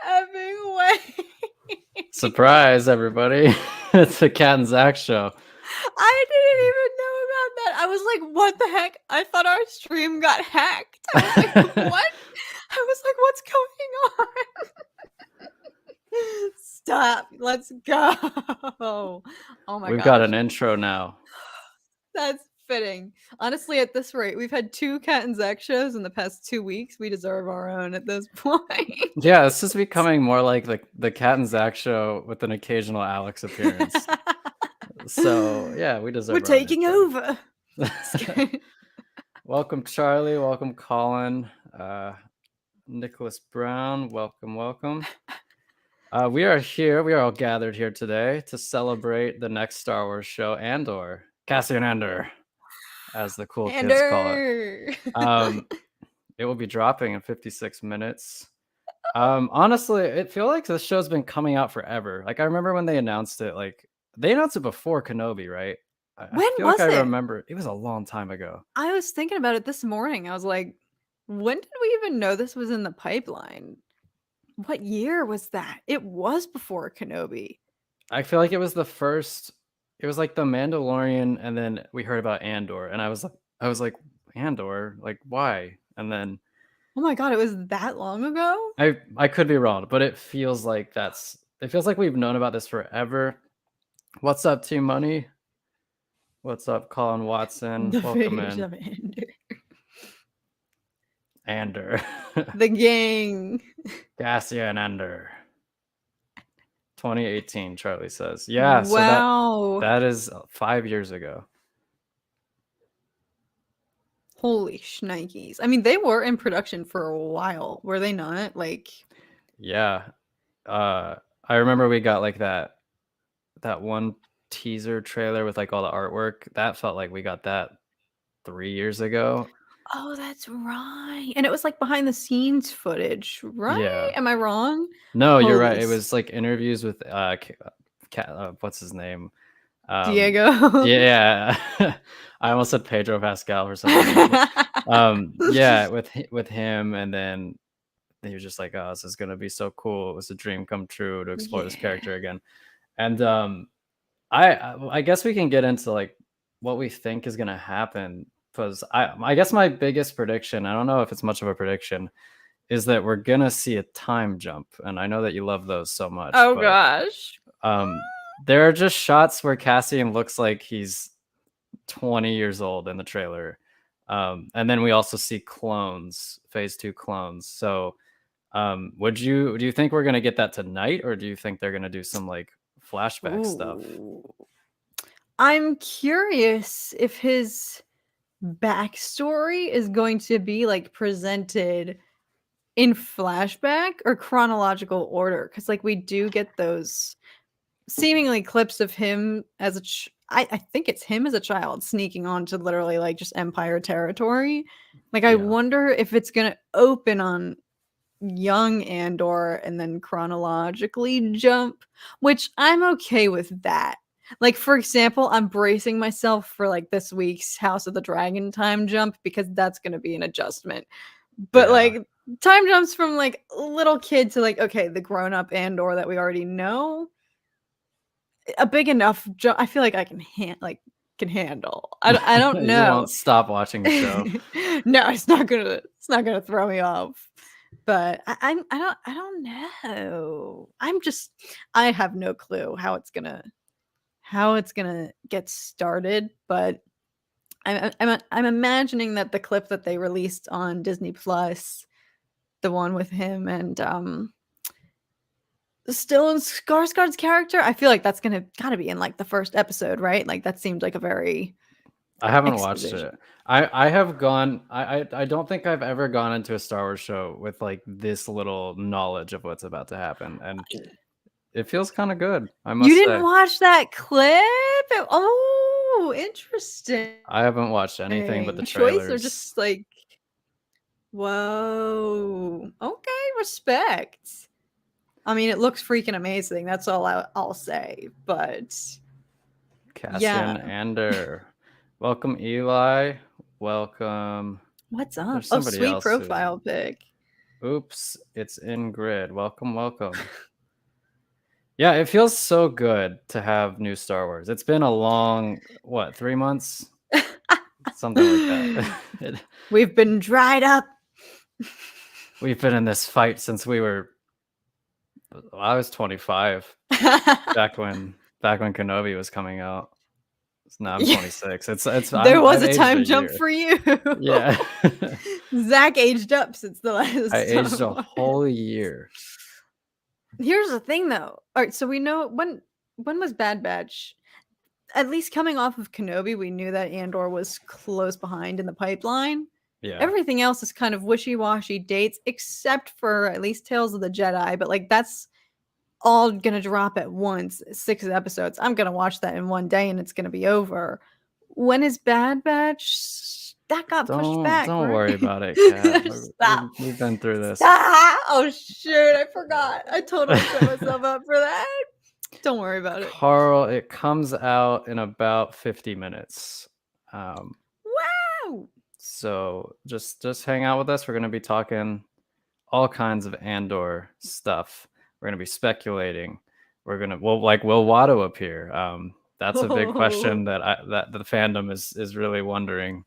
effing way. Surprise, everybody. It's a Cat and Zach show. I didn't even know about that. I was like, what the heck? I thought our stream got hacked. I was like, what? I was like, what's going on? Stop. Let's go. Oh my We've gosh. got an intro now. That's fitting. Honestly, at this rate, we've had 2 Cat and Zach shows in the past 2 weeks. We deserve our own at this point. Yeah, this is becoming more like the Cat and Zach show with an occasional Alex appearance. So, yeah, we deserve We're taking over. Welcome, Charlie. Welcome, Colin. Nicholas Brown. Welcome. We are here. We are all gathered here today to celebrate the next Star Wars show, Andor. Cassian Andor, as the cool kids call it. It will be dropping in 56 minutes. Honestly, it feels like this show's been coming out forever. Like, I remember when they announced it, like, they announced it before Kenobi, right? When I feel was like it? I remember. It was a long time ago. I was thinking about it this morning. I was like, when did we even know this was in the pipeline? What year was that? It was before Kenobi. I feel like it was the first. It was like the Mandalorian, and then we heard about Andor, and I was like, Andor, like why? And then, oh my god, it was that long ago. I could be wrong, but it feels like it feels like we've known about this forever. What's up, Team Money? What's up, Colin Watson? The Welcome figures in. of Andor. The gang. Cassian Andor. 2018, Charlie says. Yeah, wow. So that is 5 years ago. Holy shnikes. I mean, they were in production for a while, were they not? Like, yeah. I remember we got like that one teaser trailer with like all the artwork. That felt like we got that 3 years ago. oh, that's right. And it was like behind the scenes footage, right? Yeah. Am I wrong? No, you're right. It was like interviews with what's his name? Diego. Yeah. I almost said Pedro Pascal for some reason. Yeah, with him, and then he was just like, oh, this is gonna be so cool. It was a dream come true to explore this character again. And I guess we can get into like what we think is gonna happen, because I guess my biggest prediction, I don't know if it's much of a prediction, is that we're gonna see a time jump, and I know that you love those so much. Oh gosh. There are just shots where Cassian looks like he's 20 years old in the trailer, and then we also see clones, phase 2 clones. So do you think we're gonna get that tonight, or do you think they're gonna do some like flashback stuff? I'm curious if his backstory is going to be like presented in flashback or chronological order, because like we do get those seemingly clips of him as I think it's him as a child sneaking onto literally like just Empire territory. Like, I wonder if it's gonna open on young Andor and then chronologically jump, which I'm okay with that. Like, for example, I'm bracing myself for like this week's House of the Dragon time jump, because that's going to be an adjustment. But like time jumps from like little kid to like, okay, the grown-up Andor that we already know, a big enough jump I feel like I can handle. I don't know. You won't stop watching the show. No, it's not gonna throw me off. But I don't know. I have no clue how it's gonna get started. But I'm imagining that the clip that they released on Disney Plus, the one with him and Stellan Skarsgård's character, I feel like that's gotta be in like the first episode, right? Like, that seemed like a very I haven't watched it. I have gone. I don't think I've ever gone into a Star Wars show with like this little knowledge of what's about to happen, and it feels kind of good. I must say. You didn't watch that clip? Oh, interesting. I haven't watched anything but the trailers. Choice, or just like, whoa. Okay, respect. I mean, it looks freaking amazing. That's all I'll say. But Cassian Andor. Welcome, Eli. Welcome. What's up? Oh, sweet profile pic. Oops, it's in grid. Welcome, welcome. Yeah, it feels so good to have new Star Wars. It's been a long, what, 3 months? Something like that. We've been dried up. We've been in this fight since I was 25 back when Kenobi was coming out. Now I'm Yeah. 26. There was I've a aged a time jump year. for you. Yeah. Zach aged up since the I last aged a time. whole year. Here's the thing, though. All right, so we know when was Bad Batch? At least coming off of Kenobi, we knew that Andor was close behind in the pipeline. Yeah. Everything else is kind of wishy-washy dates, except for at least Tales of the Jedi. But like that's all gonna drop at once, 6 episodes. I'm gonna watch that in one day, and it's gonna be over. When is Bad Batch? That got pushed back, Don't right? worry about it, Kat. Stop. We've been through this. Stop. Oh shoot! I forgot. I totally set myself up for that. Don't worry about it. Carl, it comes out in about 50 minutes. Wow. So just hang out with us. We're going to be talking all kinds of Andor stuff. We're going to be speculating. Will Watto appear? That's a big question that the fandom is really wondering.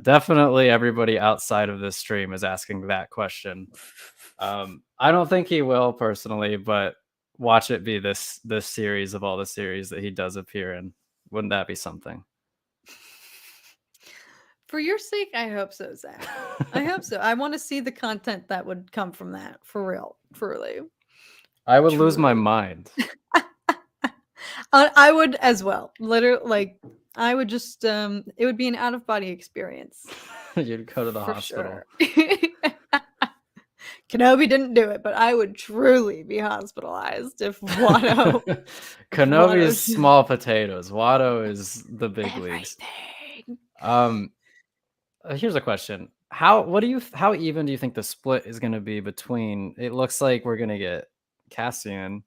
Definitely everybody outside of this stream is asking that question. I don't think he will personally, but watch it be this series of all the series that he does appear in. Wouldn't that be something? For your sake, I hope so, Zach. I hope so. I want to see the content that would come from that, for real, truly. I would lose my mind. I would as well. Literally, like I would just it would be an out of body experience. You'd go to the hospital. Sure. Kenobi didn't do it, but I would truly be hospitalized if Watto. Kenobi's small potatoes. Watto is the big leagues. Here's a question. How even do you think the split is going to be between? It looks like we're going to get Cassian.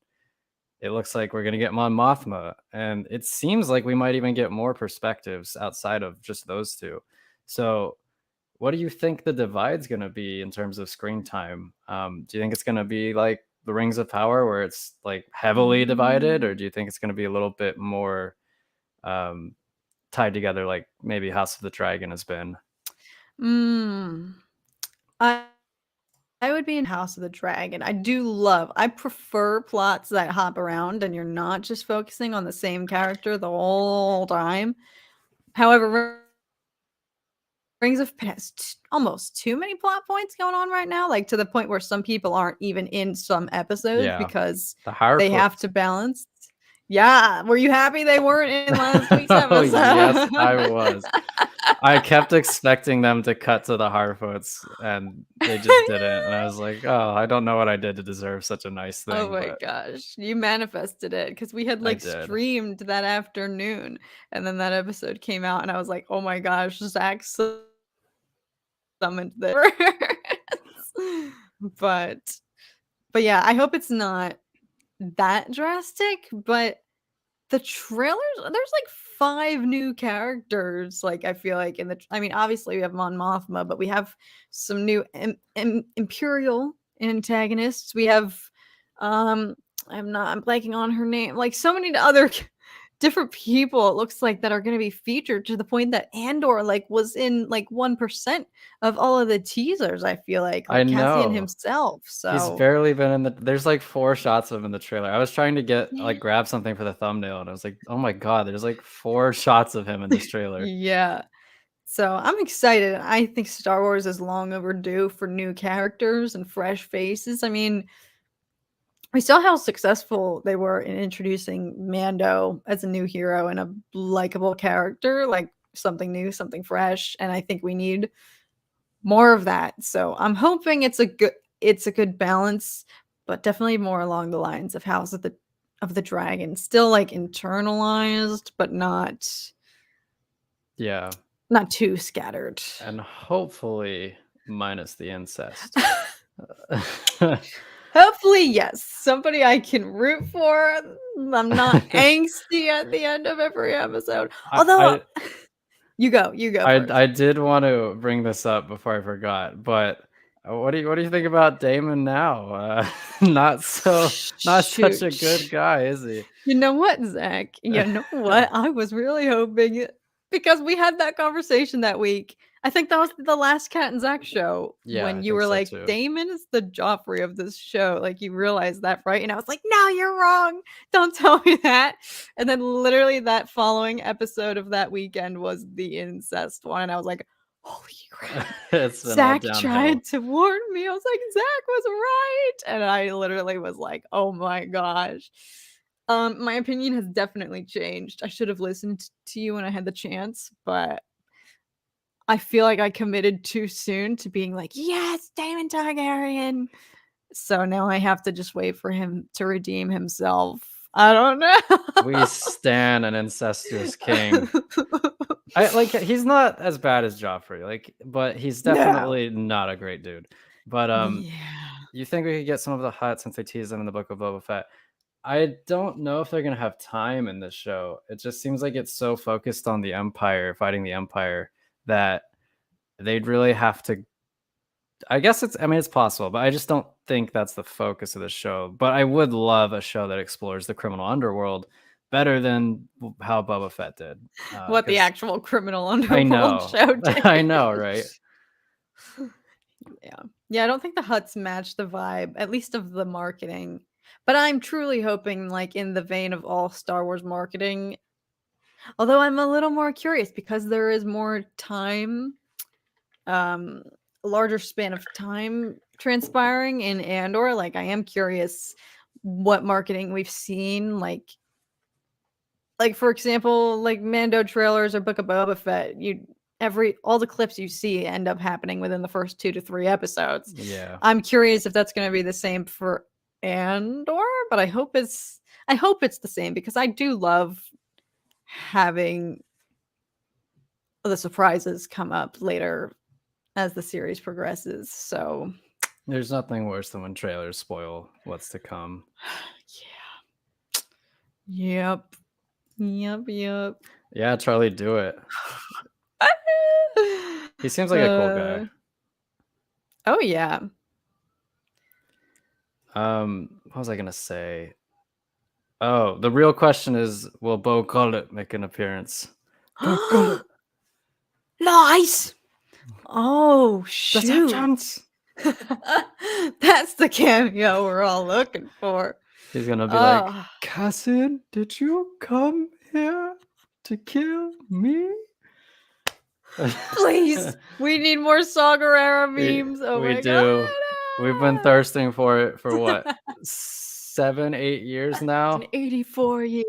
It looks like we're going to get Mon Mothma, and it seems like we might even get more perspectives outside of just those two. So, what do you think the divide's going to be in terms of screen time? Do you think it's going to be like the Rings of Power, where it's like heavily divided, or do you think it's going to be a little bit more tied together, like maybe House of the Dragon has been? I would be in House of the Dragon. I prefer plots that hop around and you're not just focusing on the same character the whole time. However, Rings of Power has almost too many plot points going on right now, like to the point where some people aren't even in some episodes because they have to balance. Yeah, were you happy they weren't in last week's episode? Yes, I was. I kept expecting them to cut to the Harfoots, and they just didn't. And I was like, oh, I don't know what I did to deserve such a nice thing. Oh my gosh, you manifested it because we had like streamed that afternoon, and then that episode came out, and I was like, oh my gosh, Zach summoned this. But yeah, I hope it's not that drastic, but the trailers, there's like 5 new characters, like I feel like obviously we have Mon Mothma, but we have some new Imperial antagonists. We have I'm blanking on her name, like so many other different people it looks like that are going to be featured, to the point that Andor like was in like 1% of all of the teasers. I feel like I know Cassian himself, so he's barely been in there's like 4 shots of him in the trailer. I was trying to grab something for the thumbnail, and I was like, oh my god, there's like 4 shots of him in this trailer. Yeah, so I'm excited. I think Star Wars is long overdue for new characters and fresh faces. I mean, we saw how successful they were in introducing Mando as a new hero and a likable character, like something new, something fresh, and I think we need more of that. So I'm hoping it's a good balance, but definitely more along the lines of House of the Dragon, still like internalized, but not too scattered, and hopefully minus the incest. Hopefully, yes. Somebody I can root for. I'm not angsty at the end of every episode. Although, you go. I did want to bring this up before I forgot, but What do you think about Damon now? Not not such a good Shoot. guy, is he? You know what, Zach? You know what? I was really hoping because we had that conversation that week. I think that was the last Cat and Zach show Yeah, when I you think were so like, too. Damon is the Joffrey of this show. Like, you realized that, right? And I was like, no, you're wrong. Don't tell me that. And then literally that following episode of that weekend was the incest one. And I was like, holy crap. It's been all Zach downhill. tried to warn me. I was like, Zach was right. And I literally was like, oh my gosh. My opinion has definitely changed. I should have listened to you when I had the chance, but I feel like I committed too soon to being like, yes, Daemon Targaryen. So now I have to just wait for him to redeem himself. I don't We know. stan an incestuous king. I like he's not as bad as Joffrey, like, but he's No. definitely not a great dude. But Yeah. you think we could get some of the hot since they teased them in the Book of Boba Fett? I don't know if they're gonna have time in this show. It just seems like it's so focused on the Empire, fighting the Empire, that they'd really have to. I guess it's. I mean, it's possible, but I just don't think that's the focus of the show. But I would love a show that explores the criminal underworld better than how Boba Fett did, What the because actual criminal I underworld know, show did. I know, right? Yeah. Yeah, I don't think the huts match the vibe, at least of the marketing. But I'm truly hoping, like, in the vein of all Star Wars marketing, although I'm a little more curious because there is more time, um, a larger span of time transpiring in Andor. Like, I am curious what marketing we've seen, like for example, like Mando trailers or Book of Boba Fett, all the clips you see end up happening within the first 2 to 3 episodes. Yeah. I'm curious if that's going to be the same for Andor, but I hope it's the same because I do love having the surprises come up later as the series progresses. So, There's nothing worse than when trailers spoil what's to come. yeah. Yep. Yep. Yeah, Charlie, do it. He seems like a cool guy. Oh yeah. What was I gonna say? Oh, the real question is, will Bo Gullet make an appearance? Bo Gullet! Nice. Oh Let's have shoot. chance! That's the cameo we're all looking for. He's gonna be like, Cassian, did you come here to kill me? Please, we need more Saw Gerrera memes. Oh we my do. We've been god. thirsting for it for what? 7, 8 years now? 84 years.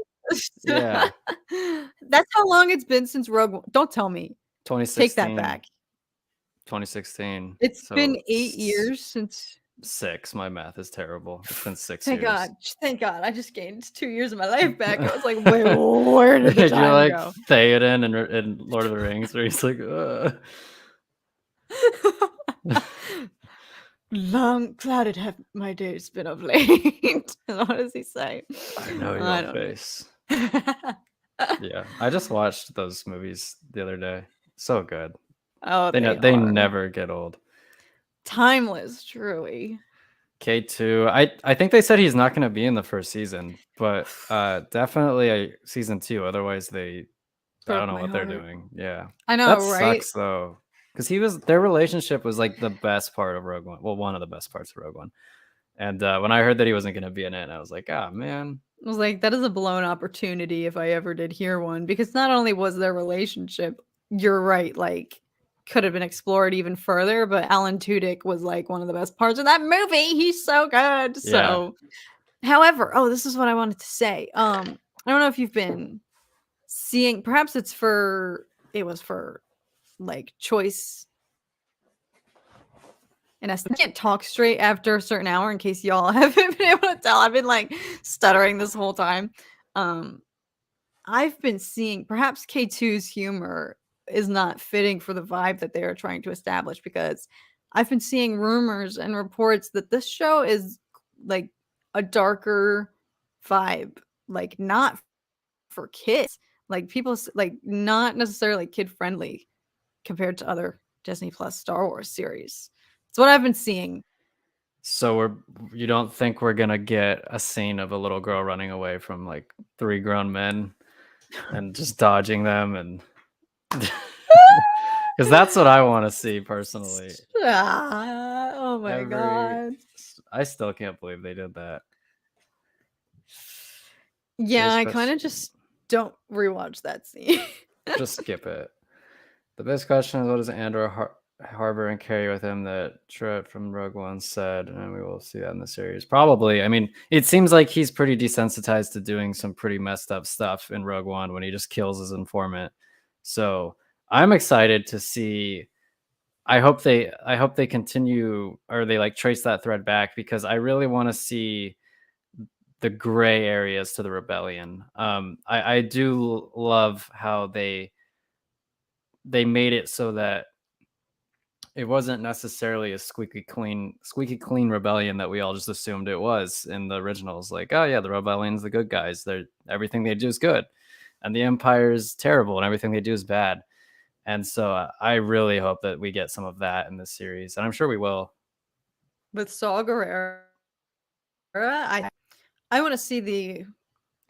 Yeah. That's how long it's been since Rogue One. Don't tell me. Take that 2016. back. 2016. It's So been 8 years since 6. My math is terrible. It's been 6 Thank years. God. Thank God. I just gained 2 years of my life back. I was like, "Wait, where did the You're time like go?" Theoden in Lord of the Rings, where he's like, Long clouded have my days been of late. What does he say? I know I your don't know. face. Yeah, I just watched those movies the other day. So good. Oh, They they they are. never get old. Timeless, truly. K2. I think they said he's not going to be in the first season, but definitely a season 2. Otherwise, I Broke don't know my what they're heart. doing. Yeah, I that know, right? sucks though, because their relationship was like the best part of Rogue One. Well, one of the best parts of Rogue One. And when I heard that he wasn't going to be in it, I was like, ah, man. I was like, that is a blown opportunity if I ever did hear one. Because not only was their relationship, you're right, like, could have been explored even further, but Alan Tudyk was like one of the best parts of that movie. He's so good. Yeah. So, however, this is what I wanted to say. I don't know if you've been seeing, perhaps it was for like choice. And I can't talk straight after a certain hour in case y'all haven't been able to tell. I've been like stuttering this whole time. I've been seeing perhaps K2's humor is not fitting for the vibe that they are trying to establish because I've been seeing rumors and reports that this show is like a darker vibe, like not for kids, like people like not necessarily kid friendly compared to other Disney Plus Star Wars series. It's what I've been seeing. So you don't think we're gonna get a scene of a little girl running away from like 3 grown men and just dodging them and because that's what I want to see personally. Oh my Every god. I still can't believe they did that. Yeah, Biggest I kind of question, just don't rewatch that scene. just skip it. The biggest question is what does Andor harbor and carry with him that Trent from Rogue One said, and we will see that in the series. Probably. I mean, it seems like he's pretty desensitized to doing some pretty messed up stuff in Rogue One when he just kills his informant. So I'm excited to see. I hope they continue or they like trace that thread back because I really want to see the gray areas to the rebellion. I do love how they made it so that it wasn't necessarily a squeaky clean rebellion that we all just assumed it was in the originals. Like, oh yeah, the rebellion's the good guys. They're everything they do is good, and the empire is terrible, and everything they do is bad. And so I really hope that we get some of that in this series, and I'm sure we will. With Saw Gerrera, I want to see the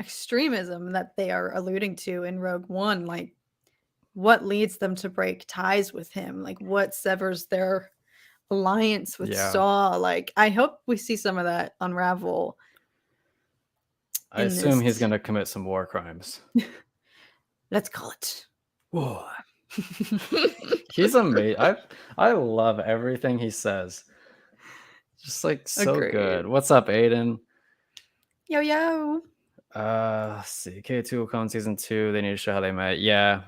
extremism that they are alluding to in Rogue One. Like, what leads them to break ties with him? Like, what severs their alliance with Yeah, Saw? Like, I hope we see some of that unravel I in assume this. he's gonna commit some war crimes. Let's call it. Whoa. He's amazing. I love everything he says. Just like so Agreed. good. What's up, Aiden? Yo yo. Let's see. K2 will come in season 2. They need to show how they met. Yeah,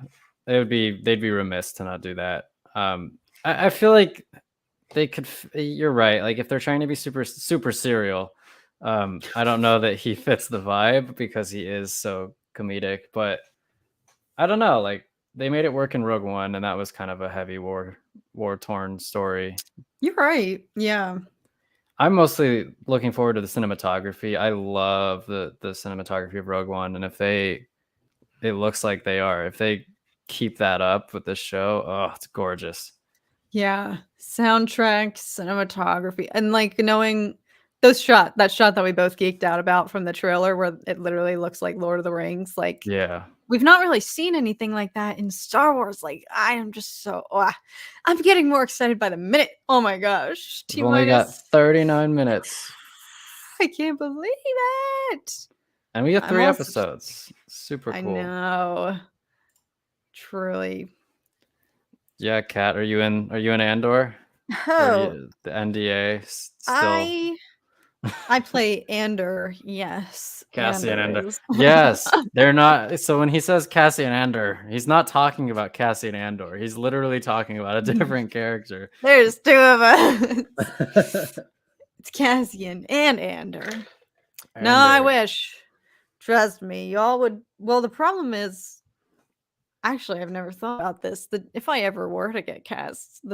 they'd be remiss to not do that. I feel like they could. You're right. Like if they're trying to be super serial, I don't know that he fits the vibe because he is so comedic. But I don't know. Like they made it work in Rogue One, and that was kind of a heavy war torn story. You're right. Yeah. I'm mostly looking forward to the cinematography. I love the cinematography of Rogue One, and if it looks like they are, if they keep that up with this show, oh, it's gorgeous. Yeah. Soundtrack, cinematography, and like knowing that shot that we both geeked out about from the trailer where it literally looks like Lord of the Rings. Like Yeah, we've not really seen anything like that in Star Wars. Like I am just I'm getting more excited by the minute. Oh my gosh. we've T only got minus 39 minutes, I can't believe it. and we get I'm 3 also episodes. Super I cool. know. Truly. Yeah, Kat, are you in? Are you in Andor? Or Oh, you the NDA still? I I play Andor. Yes, Cassian Andor Andor. is. Yes, they're not. So when he says Cassian Andor, he's not talking about Cassian Andor. He's literally talking about a different character. There's two of us. It's Cassian and Andor. No, I Andor. wish. Trust me, y'all would. Well, the problem is, actually, I've never thought about this. That if I ever were to get cast, if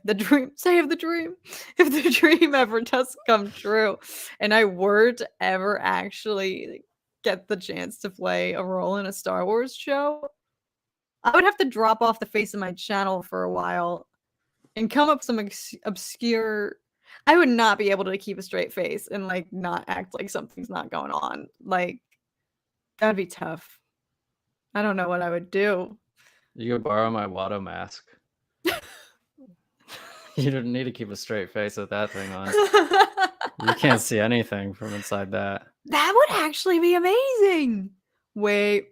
the dream, save the dream, if the dream ever does come true, and I were to ever actually get the chance to play a role in a Star Wars show, I would have to drop off the face of my channel for a while and come up with some obscure. I would not be able to keep a straight face and like not act like something's not going on. Like that'd be tough. I don't know what I would do. You could borrow my Watto mask. You don't need to keep a straight face with that thing on. You can't see anything from inside that. That would actually be amazing. Wait,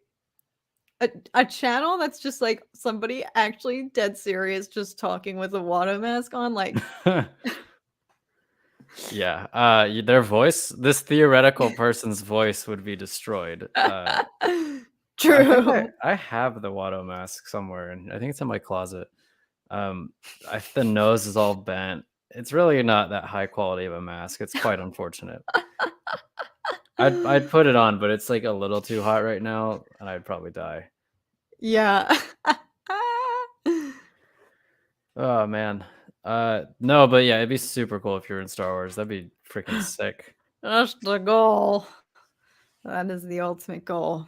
a channel that's just like somebody actually dead serious just talking with a Watto mask on, like Yeah, their voice, this theoretical person's voice would be destroyed. I think true. I have the Watto mask somewhere, and I think it's in my closet. The nose is all bent. It's really not that high quality of a mask. It's quite unfortunate. I'd put it on, but it's like a little too hot right now, and I'd probably die. Yeah. Oh man. No, but yeah, it'd be super cool if you're in Star Wars. That'd be freaking sick. That's the goal. That is the ultimate goal.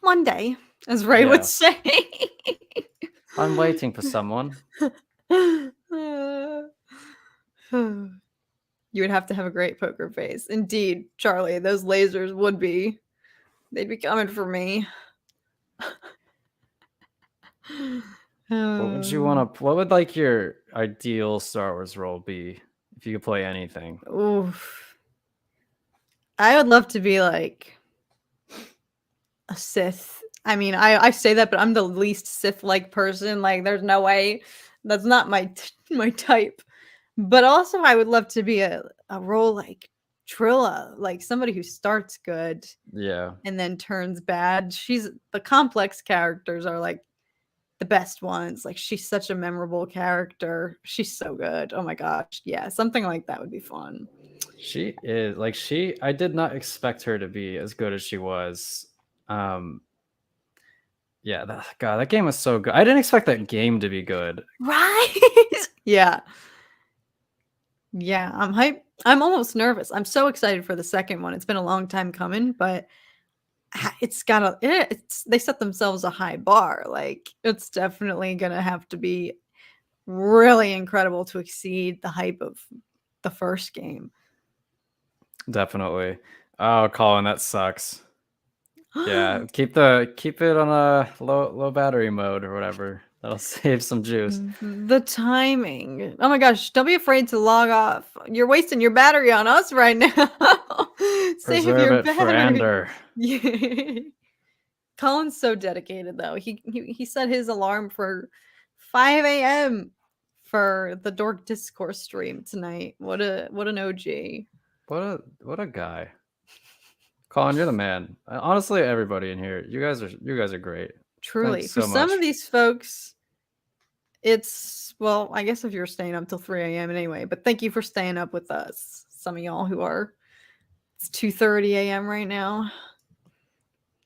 One day, as Ray would Yeah, say. I'm waiting for someone. You would have to have a great poker face. Indeed, Charlie, those lasers would be. They'd be coming for me. What would you want to? What would like your ideal Star Wars role be if you could play anything? Oof. I would love to be like a Sith. I mean, I say that, but I'm the least Sith-like person. Like, there's no way. That's not my type. But also, I would love to be a role like Trilla, like somebody who starts good Yeah, and then turns bad. She's the complex characters are like the best ones. Like, she's such a memorable character. She's so good. Oh my gosh. Yeah, something like that would be fun. she is like she. I did not expect her to be as good as she was. Yeah, God, that game was so good. I didn't expect that game to be good. Right? Yeah. Yeah, I'm hyped. I'm almost nervous. I'm so excited for the second one. It's been a long time coming, but it's got a it's they set themselves a high bar. Like, it's definitely gonna have to be really incredible to exceed the hype of the first game. Definitely. Oh, Colin, that sucks. Yeah, keep it on a low battery mode or whatever. That'll save some juice. The timing. Oh my gosh, don't be afraid to log off. You're wasting your battery on us right now. Save Preserve your it for battery. Andor. Yeah. Colin's so dedicated though. He set his alarm for 5 a.m. for the Dork Discourse stream tonight. What an OG. What a guy. Colin, you're the man. Honestly, everybody in here, you guys are great. Truly. Thanks For so some much. of these folks, it's well, I guess if you're staying up till 3 a.m. anyway, but thank you for staying up with us. Some of y'all who are it's 2:30 a.m. right now.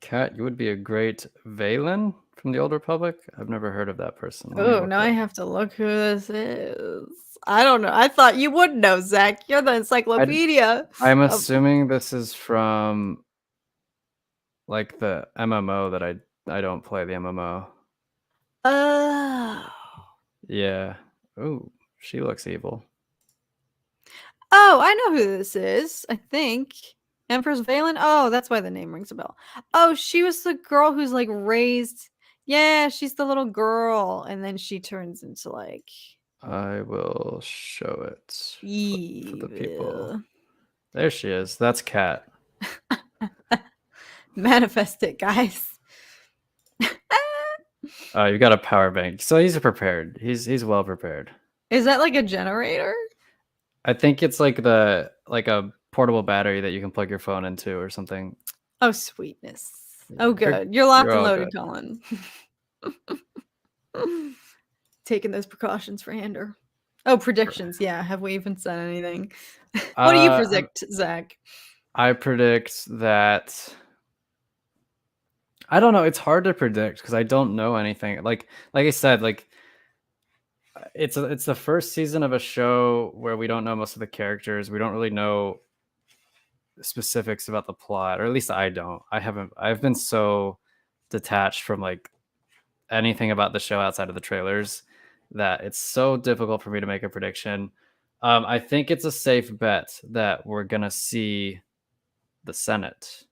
Kat, you would be a great Valen from the Old Republic. I've never heard of that person. Let me Oh, look now it I up. have to look who this is. I don't know. I thought you would know, Zach. You're the encyclopedia. I'm of- assuming this is from like the MMO that I don't play the MMO. Oh. Yeah. Ooh, she looks evil. Oh, I know who this is. I think Empress Valen. Oh, that's why the name rings a bell. Oh, she was the girl who's like raised. Yeah, she's the little girl, and then she turns into like I will show it for the people. evil. There she is. That's Kat. Manifest it, guys. You got a power bank, so he's prepared. He's well prepared. Is that like a generator? I think it's like a portable battery that you can plug your phone into or something. Oh, sweetness. Oh, good. You're locked You're and all loaded, good. Colin. Taking those precautions for Andor. Oh, predictions. Yeah. Have we even said anything? What do you predict, Zach? I predict that. I don't know. It's hard to predict because I don't know anything. Like I said, like it's the first season of a show where we don't know most of the characters. We don't really know specifics about the plot, or at least I don't. I've been so detached from like anything about the show outside of the trailers that it's so difficult for me to make a prediction. I think it's a safe bet that we're gonna see the Senate.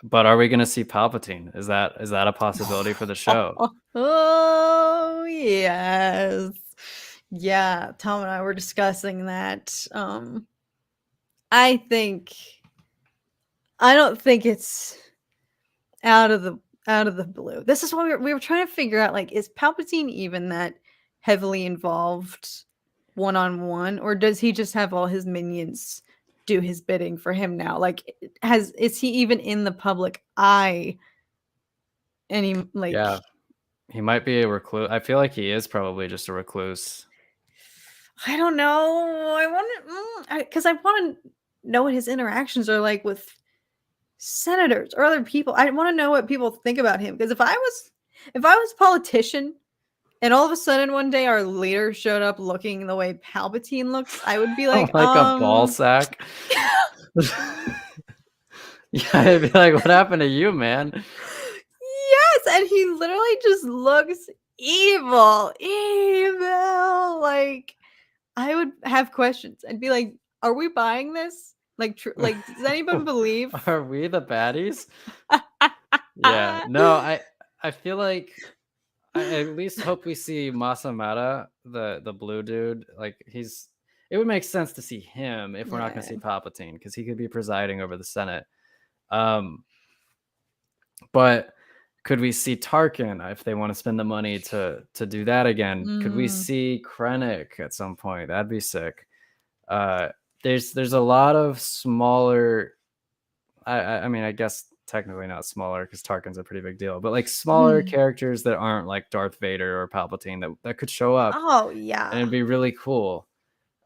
But are we going to see Palpatine? Is that a possibility for the show? Oh, yes. Yeah, Tom and I were discussing that. I don't think it's out of the blue. This is what we were trying to figure out, like, is Palpatine even that heavily involved one-on-one, or does he just have all his minions do his bidding for him now? Like, is he even in the public eye any, like, Yeah. He might be a recluse. I feel like he is probably just a recluse. I don't know. I want because I want to know what his interactions are like with senators or other people. I want to know what people think about him, because if I was a politician and all of a sudden one day our leader showed up looking the way Palpatine looks, I would be like, Like a ball sack. Yeah, I'd be like, what happened to you, man? Yes, and he literally just looks evil, like I would have questions. I'd be like, "Are we buying this? Like, does anyone believe?" Are we the baddies? Yeah. No, I feel like I at least hope we see Masamata, the blue dude. Like it would make sense to see him if we're not going to Yeah. see Palpatine because he could be presiding over the Senate. Um, but could we see Tarkin if they want to spend the money to do that again? Could we Mm. see Krennic at some point? That'd be sick. Uh, there's a lot of smaller. I mean, I guess technically not smaller because Tarkin's a pretty big deal, but like smaller Mm. characters that aren't like Darth Vader or Palpatine that could show up Oh, and it'd yeah. be really cool.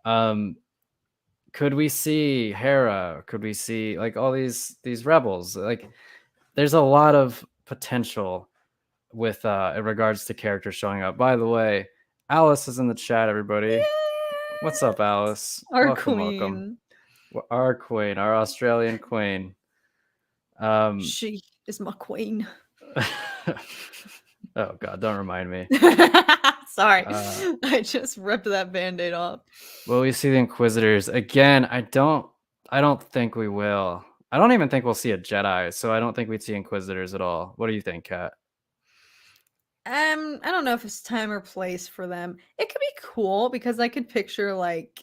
Um, could we see Hera? Could we see like all these rebels? Like, there's a lot of potential with in regards to characters showing up. By the way, Alice is in the chat. Everybody, what's up, Yes! Alice? Our Welcome, welcome. queen. Our queen, our Australian queen. Um, She is my queen. oh God, don't remind me. Sorry. Uh, I just ripped that Band-Aid off. will we see the Inquisitors again? I don't think we will. I don't even think we'll see a Jedi, so I don't think we'd see Inquisitors at all. What do you think, Kat? I don't know if it's time or place for them. It could be cool because I could picture like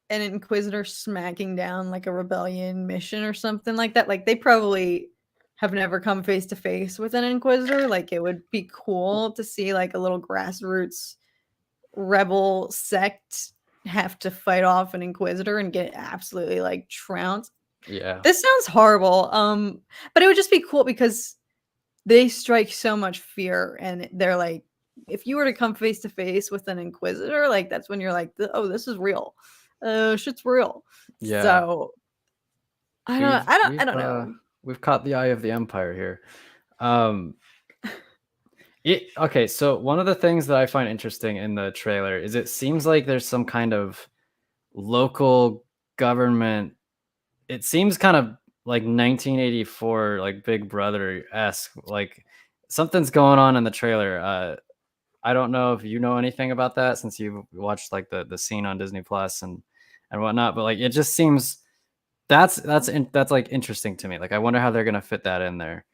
an Inquisitor smacking down like a rebellion mission or something like that. Like they probably have never come face to face with an Inquisitor. Like it would be cool to see like a little grassroots rebel sect have to fight off an Inquisitor and get absolutely like trounced. Yeah, This sounds horrible. But it would just be cool because they strike so much fear and they're like, if you were to come face to face with an Inquisitor, like that's when you're like, oh, this is real. Shit's real. yeah. So I don't We've I don't I we've don't uh know. we've caught the eye of the Empire here. Um, okay. So one of the things that I find interesting in the trailer is it seems like there's some kind of local government. It seems kind of like 1984, like Big Brother esque. Like something's going on in the trailer. I don't know if you know anything about that since you've watched like the scene on Disney Plus and whatnot. But like it just seems that's like interesting to me. Like I wonder how they're gonna fit that in there.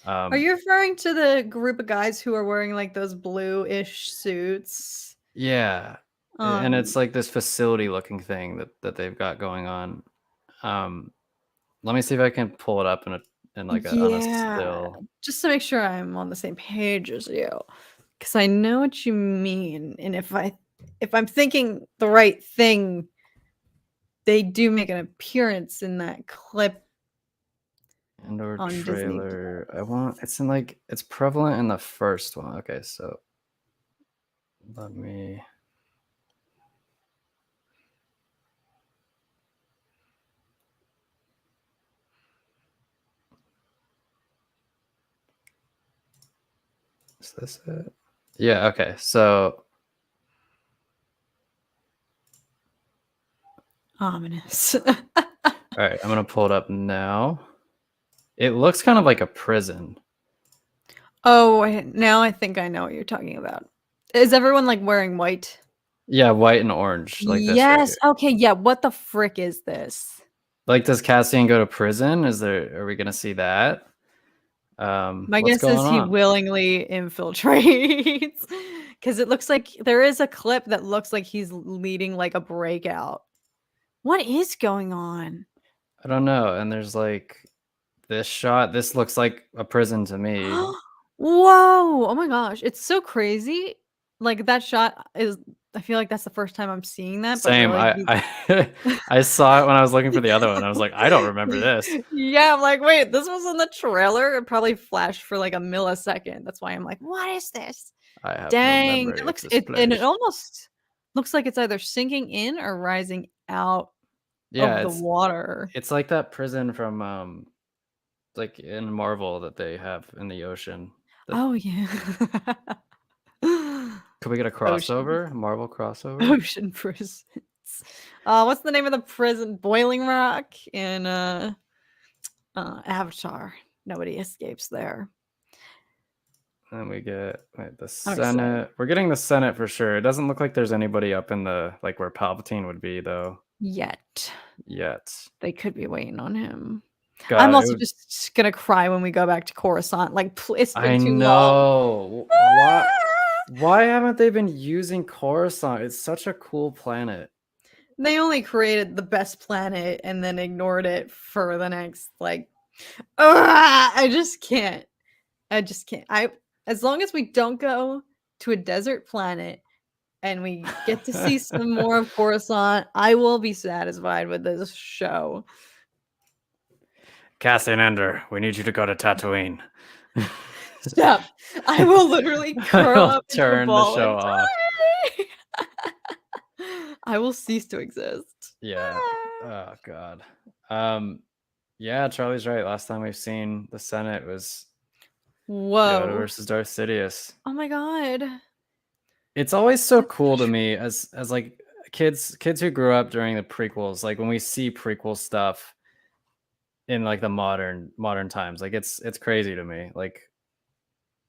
Are Um, you referring to the group of guys who are wearing like those blue-ish suits? yeah, and Um it's like this facility looking thing that they've got going on. Um, let me see if I can pull it up in like a on a yeah, still. just to make sure I'm on the same page as you. Because I know what you mean, and if I'm thinking the right thing, they do make an appearance in that clip Andor on Disney trailer. It's in like it's prevalent in the first one. Okay, so let me. Is this it? Yeah. Okay. So Ominous. all right, I'm gonna pull it up now. It looks kind of like a prison. Oh, now I think I know what you're talking about. Is everyone like wearing white? Yeah, white and orange, like this right Yes. here. Okay. Yeah. What the frick is this? Like, does Cassian go to prison? Are we gonna see that? My What's guess is going he on? willingly infiltrates because it looks like there is a clip that looks like he's leading like a breakout. What is going on? I don't know. And there's like this shot. This looks like a prison to me. Whoa! Oh my gosh, it's so crazy. Like that shot is I feel like that's the first time I'm seeing that, but Same. really I I saw it when I was looking for the other one. I was like, I don't remember this. Yeah, I'm like, "Wait, this was in the trailer?" It probably flashed for like a millisecond. That's why I'm like, "What is this?" I have no Dang, it memory of looks this it and it place. almost looks like it's either sinking in or rising out Yeah, of the water. it's like that prison from like in Marvel that they have in the ocean. That Oh, yeah. could we get a Ocean. crossover? Marvel crossover? Ocean prisons. What's the name of the prison? Boiling Rock in, Avatar. Nobody escapes there. And we get the I'm excited. Senate. We're getting the Senate for sure. It doesn't look like there's anybody up in the like where Palpatine would be though Yet. yet. They could be waiting on him. I'm God, it also would. just gonna cry when we go back to Coruscant, like, it's been I too long. know. Why haven't they been using Coruscant? It's such a cool planet. They only created the best planet and then ignored it for the next, like, I just can't. As long as we don't go to a desert planet and we get to see some more of Coruscant, I will be satisfied with this show. Cassian Andor, we need you to go to Tatooine. Stop. I will literally curl up into a Turn the ball show and off. I will cease to exist. Yeah. Oh God. Yeah, Charlie's right. Last time we've seen the Senate was Yoda Whoa. versus Darth Sidious. Oh my god. It's always so cool to me as like kids who grew up during the prequels, like when we see prequel stuff in like the modern times, like it's crazy to me. Like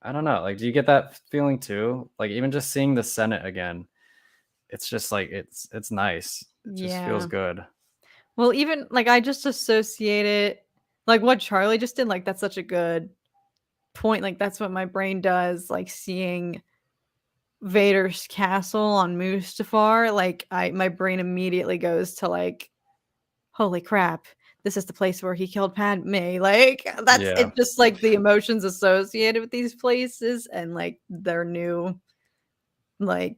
I don't know, like do you get that feeling too? Like even just seeing the Senate again, it's just like it's nice. It just feels Yeah. good. Well, even like I just associate it like what Charlie just did, like that's such a good point. Like that's what my brain does, like seeing Vader's castle on Mustafar, like my brain immediately goes to like, holy crap, this is the place where he killed Padme. Like that's Yeah. it, just like the emotions associated with these places and like their new like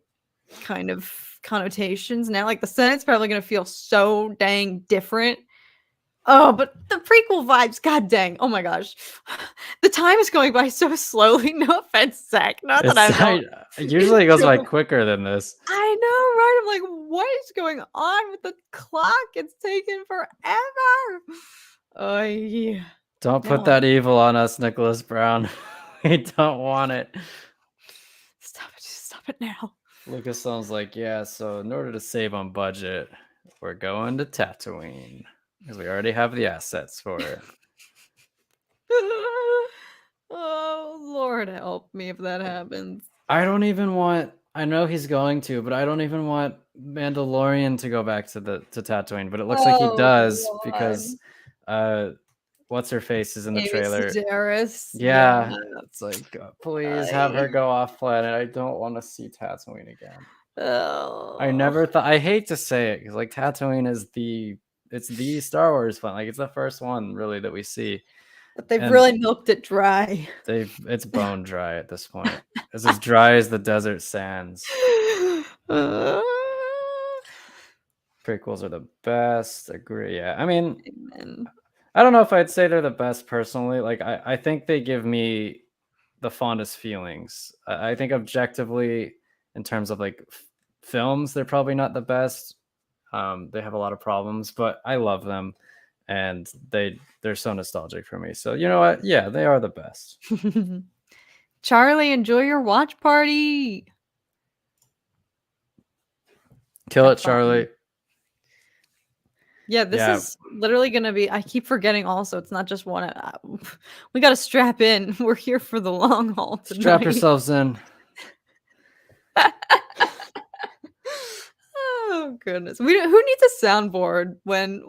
kind of connotations. Now like the Senate's probably gonna feel so dang different. Oh, but the prequel vibes, god dang. Oh my gosh. The time is going by so slowly. No offense, Zach. Not that It's I don't. usually it goes by quicker than this. I know, right? I'm like, what is going on with the clock? It's taken forever. Oh, yeah. Don't put No. that evil on us, Nicholas Brown. We don't want it. Stop it. Just stop it now. Lucasfilm's like, yeah, so in order to save on budget, we're going to Tatooine because we already have the assets for it. Oh, Lord help me if that happens. I don't even want. I know he's going to, but I don't even want Mandalorian to go back to Tatooine. But it looks like he Oh, does God. because, what's her face is in the Amy trailer. Sedaris. Yeah, it's like please have her I- go off planet. I don't want to see Tatooine again. Oh. I never thought. I hate to say it because like Tatooine is it's the Star Wars fun. Like it's the first one really that we see. But they've And really milked it dry. it's bone dry at this point. It's as dry as the desert sands. Prequels are the best. Agree. Yeah. I mean, Amen. I don't know if I'd say they're the best personally. Like I think they give me the fondest feelings. I think objectively, in terms of like films, they're probably not the best. They have a lot of problems, but I love them, and they're so nostalgic for me. So you know what? Yeah, they are the best. Charlie, enjoy your watch party. Kill Have it, fun. Charlie. Yeah, this Yeah. is literally gonna be. I keep forgetting. Also, it's not just one. We got to strap in. We're here for the long haul tonight. Strap yourselves in. Oh goodness, who needs a soundboard when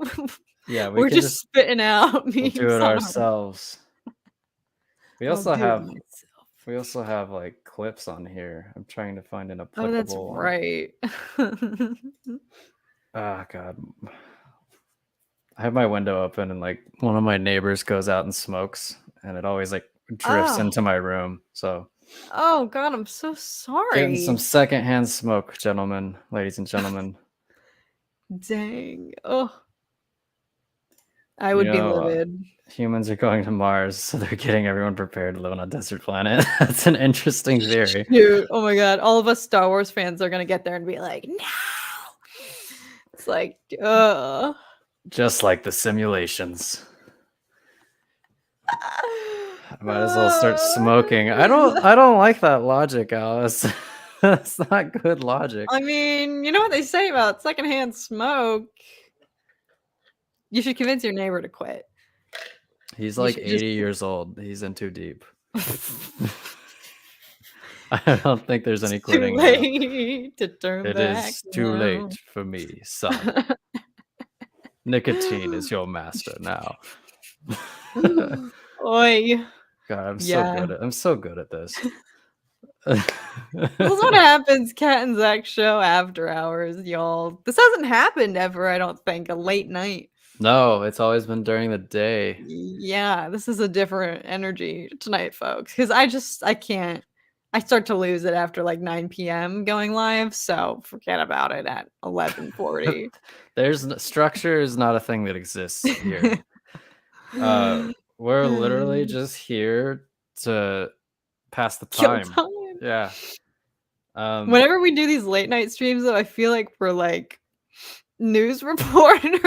Yeah, we're just spitting out we'll memes do it on our- ourselves. We I'll also do it have myself. like clips on here. I'm trying to find an Oh, applicable that's one. right. Oh God. I have my window open and like one of my neighbors goes out and smokes and it always like drifts Oh. into my room. So Oh God, I'm so sorry. getting some secondhand smoke, gentlemen, ladies and gentlemen. Dang. Oh. I would be livid. Humans are going to Mars, so they're getting everyone prepared to live on a desert planet. That's an interesting theory. Dude, oh my God. All of us Star Wars fans are gonna get there and be like, no. It's like, Just like the simulations. I might as well start smoking. I don't like that logic, Alice. That's not good logic. I mean, you know what they say about secondhand smoke. You should convince your neighbor to quit. He's You like should 80 years old. He's in too deep. I don't think there's any It's too quitting now. late to turn It back is too now. late for me, son. Nicotine is your master now. Oy. God, Yeah. I'm so good at this. This is what happens, Cat and Zach show after hours, y'all. This hasn't happened ever, I don't think, a late night. No, it's always been during the day. Yeah, this is a different energy tonight, folks. Because I can't. I start to lose it after like 9 p.m. going live, so forget about it at 11:40. Structure is not a thing that exists here. We're literally just here to pass the Kill time. time. Yeah. Whenever we do these late night streams, though, I feel like we're like news reporters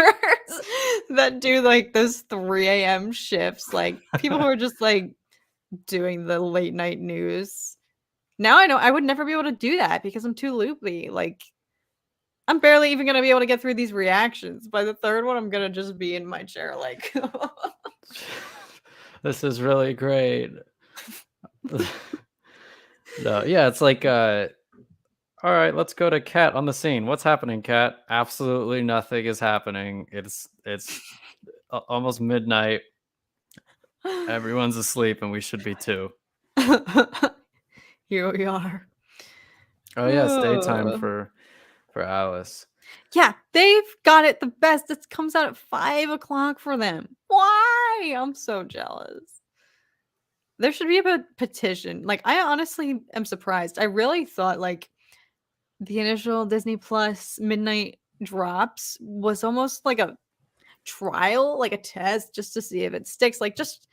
that do like those 3 a.m. shifts, like people who are just like doing the late night news. Now I know I would never be able to do that because I'm too loopy. Like I'm barely even gonna be able to get through these reactions. By the third one, I'm gonna just be in my chair like This is really great. No, yeah, it's like all right, let's go to Cat on the scene. What's happening, Cat? Absolutely nothing is happening. It's almost midnight. Everyone's asleep and we should be too. Here we are. Oh yeah, it's daytime for Alice. Yeah, they've got it the best. It comes out at 5 o'clock for them. Why? I'm so jealous. There should be a petition. Like, I honestly am surprised. I really thought like the initial Disney Plus midnight drops was almost like a trial, like a test, just to see if it sticks. Like just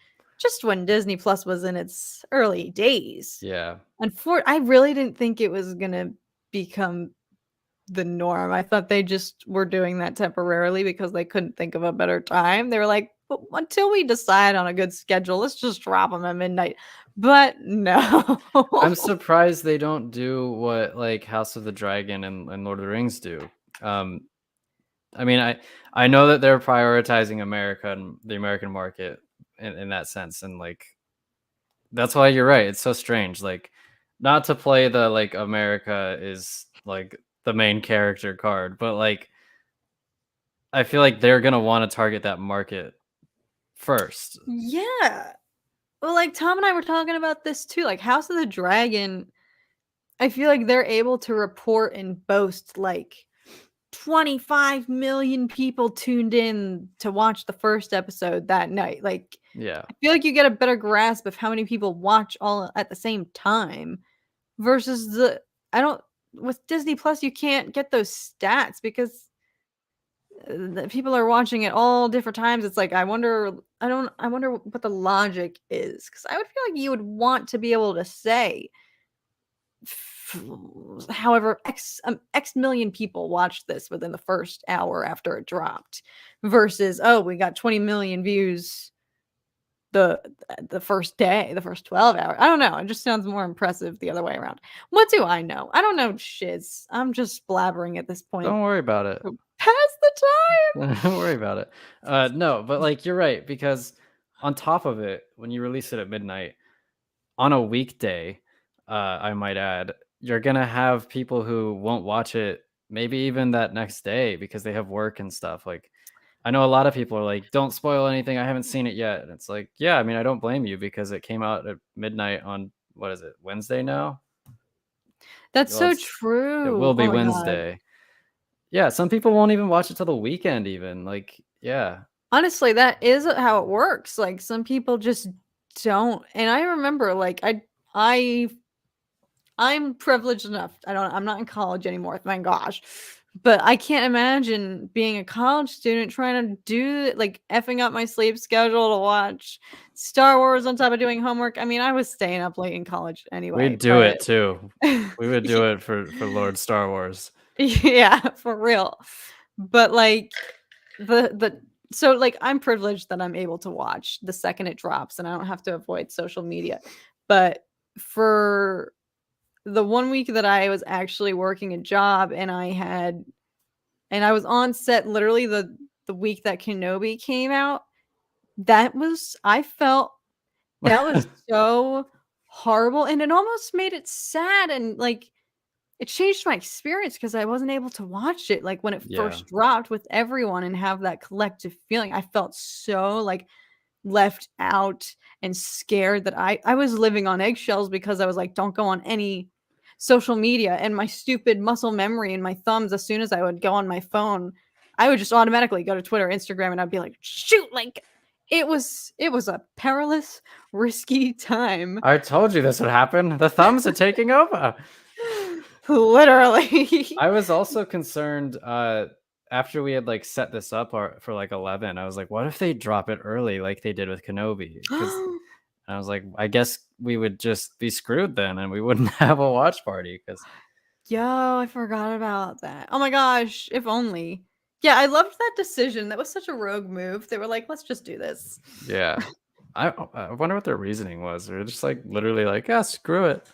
when Disney Plus was in its early days. Yeah. And I really didn't think it was gonna become the norm. I thought they just were doing that temporarily because they couldn't think of a better time. They were like, "But until we decide on a good schedule, let's just drop them at midnight." But no. I'm surprised they don't do what like House of the Dragon and Lord of the Rings do. I mean, I know that they're prioritizing America and the American market in that sense, and like that's why you're right. It's so strange. Like, not to play the like America is like the main character card, but like I feel like they're gonna want to target that market first. Yeah. Well, like Tom and I were talking about this too. Like House of the Dragon, I feel like they're able to report and boast like 25 million people tuned in to watch the first episode that night. Like, Yeah. I feel like you get a better grasp of how many people watch all at the same time versus I don't, with Disney Plus, you can't get those stats because the people are watching it all different times. It's like, I wonder what the logic is because I would feel like you would want to be able to say, however x million people watched this within the first hour after it dropped versus we got 20 million views the the first day, the first 12 hours. I don't know, it just sounds more impressive the other way around. What do I know? I don't know shiz. I'm just blabbering at this point. Don't worry about it. Pass the time. Don't worry about it. No, but like you're right, because on top of it, when you release it at midnight on a weekday, I might add, you're gonna have people who won't watch it maybe even that next day because they have work and stuff. Like I know a lot of people are like, don't spoil anything. I haven't seen it yet. And it's like, yeah, I mean, I don't blame you because it came out at midnight on what is it, Wednesday now? That's Well, so it true. will Oh be my god. Wednesday. Yeah, some people won't even watch it till the weekend even. Like, yeah. Honestly, that is how it works. Like some people just don't. And I remember like I I'm privileged enough. I'm not in college anymore, thank gosh. But I can't imagine being a college student trying to do like effing up my sleep schedule to watch Star Wars on top of doing homework. I mean, I was staying up late in college anyway, We'd do but it too. We would do it for Lord Star Wars. yeah, for real. But like the so like I'm privileged that I'm able to watch the second it drops and I don't have to avoid social media. But for the 1 week that I was actually working a job and I was on set literally the week that Kenobi came out, that was I felt that was so horrible, and it almost made it sad, and, like, it changed my experience because I wasn't able to watch it, like, when it Yeah. first dropped with everyone and have that collective feeling. I felt so, like, left out and scared that I was living on eggshells because I was like, "Don't go on any social media," and my stupid muscle memory and my thumbs, as soon as I would go on my phone, I would just automatically go to Twitter, Instagram, and I'd be like, "Shoot," like, it was a perilous, risky time. I told you this would happen. The thumbs are taking over. Literally. I was also concerned, after we had, like, set this up for, like, 11, I was like, "What if they drop it early like they did with Kenobi?" Because I was like, "I guess we would just be screwed then, and we wouldn't have a watch party." Because Yo, I forgot about that. Oh my gosh, if only. Yeah, I loved that decision. That was such a rogue move. They were like, "Let's just do this." yeah. I wonder what their reasoning was. They're just, like, literally like, "Yeah, screw it."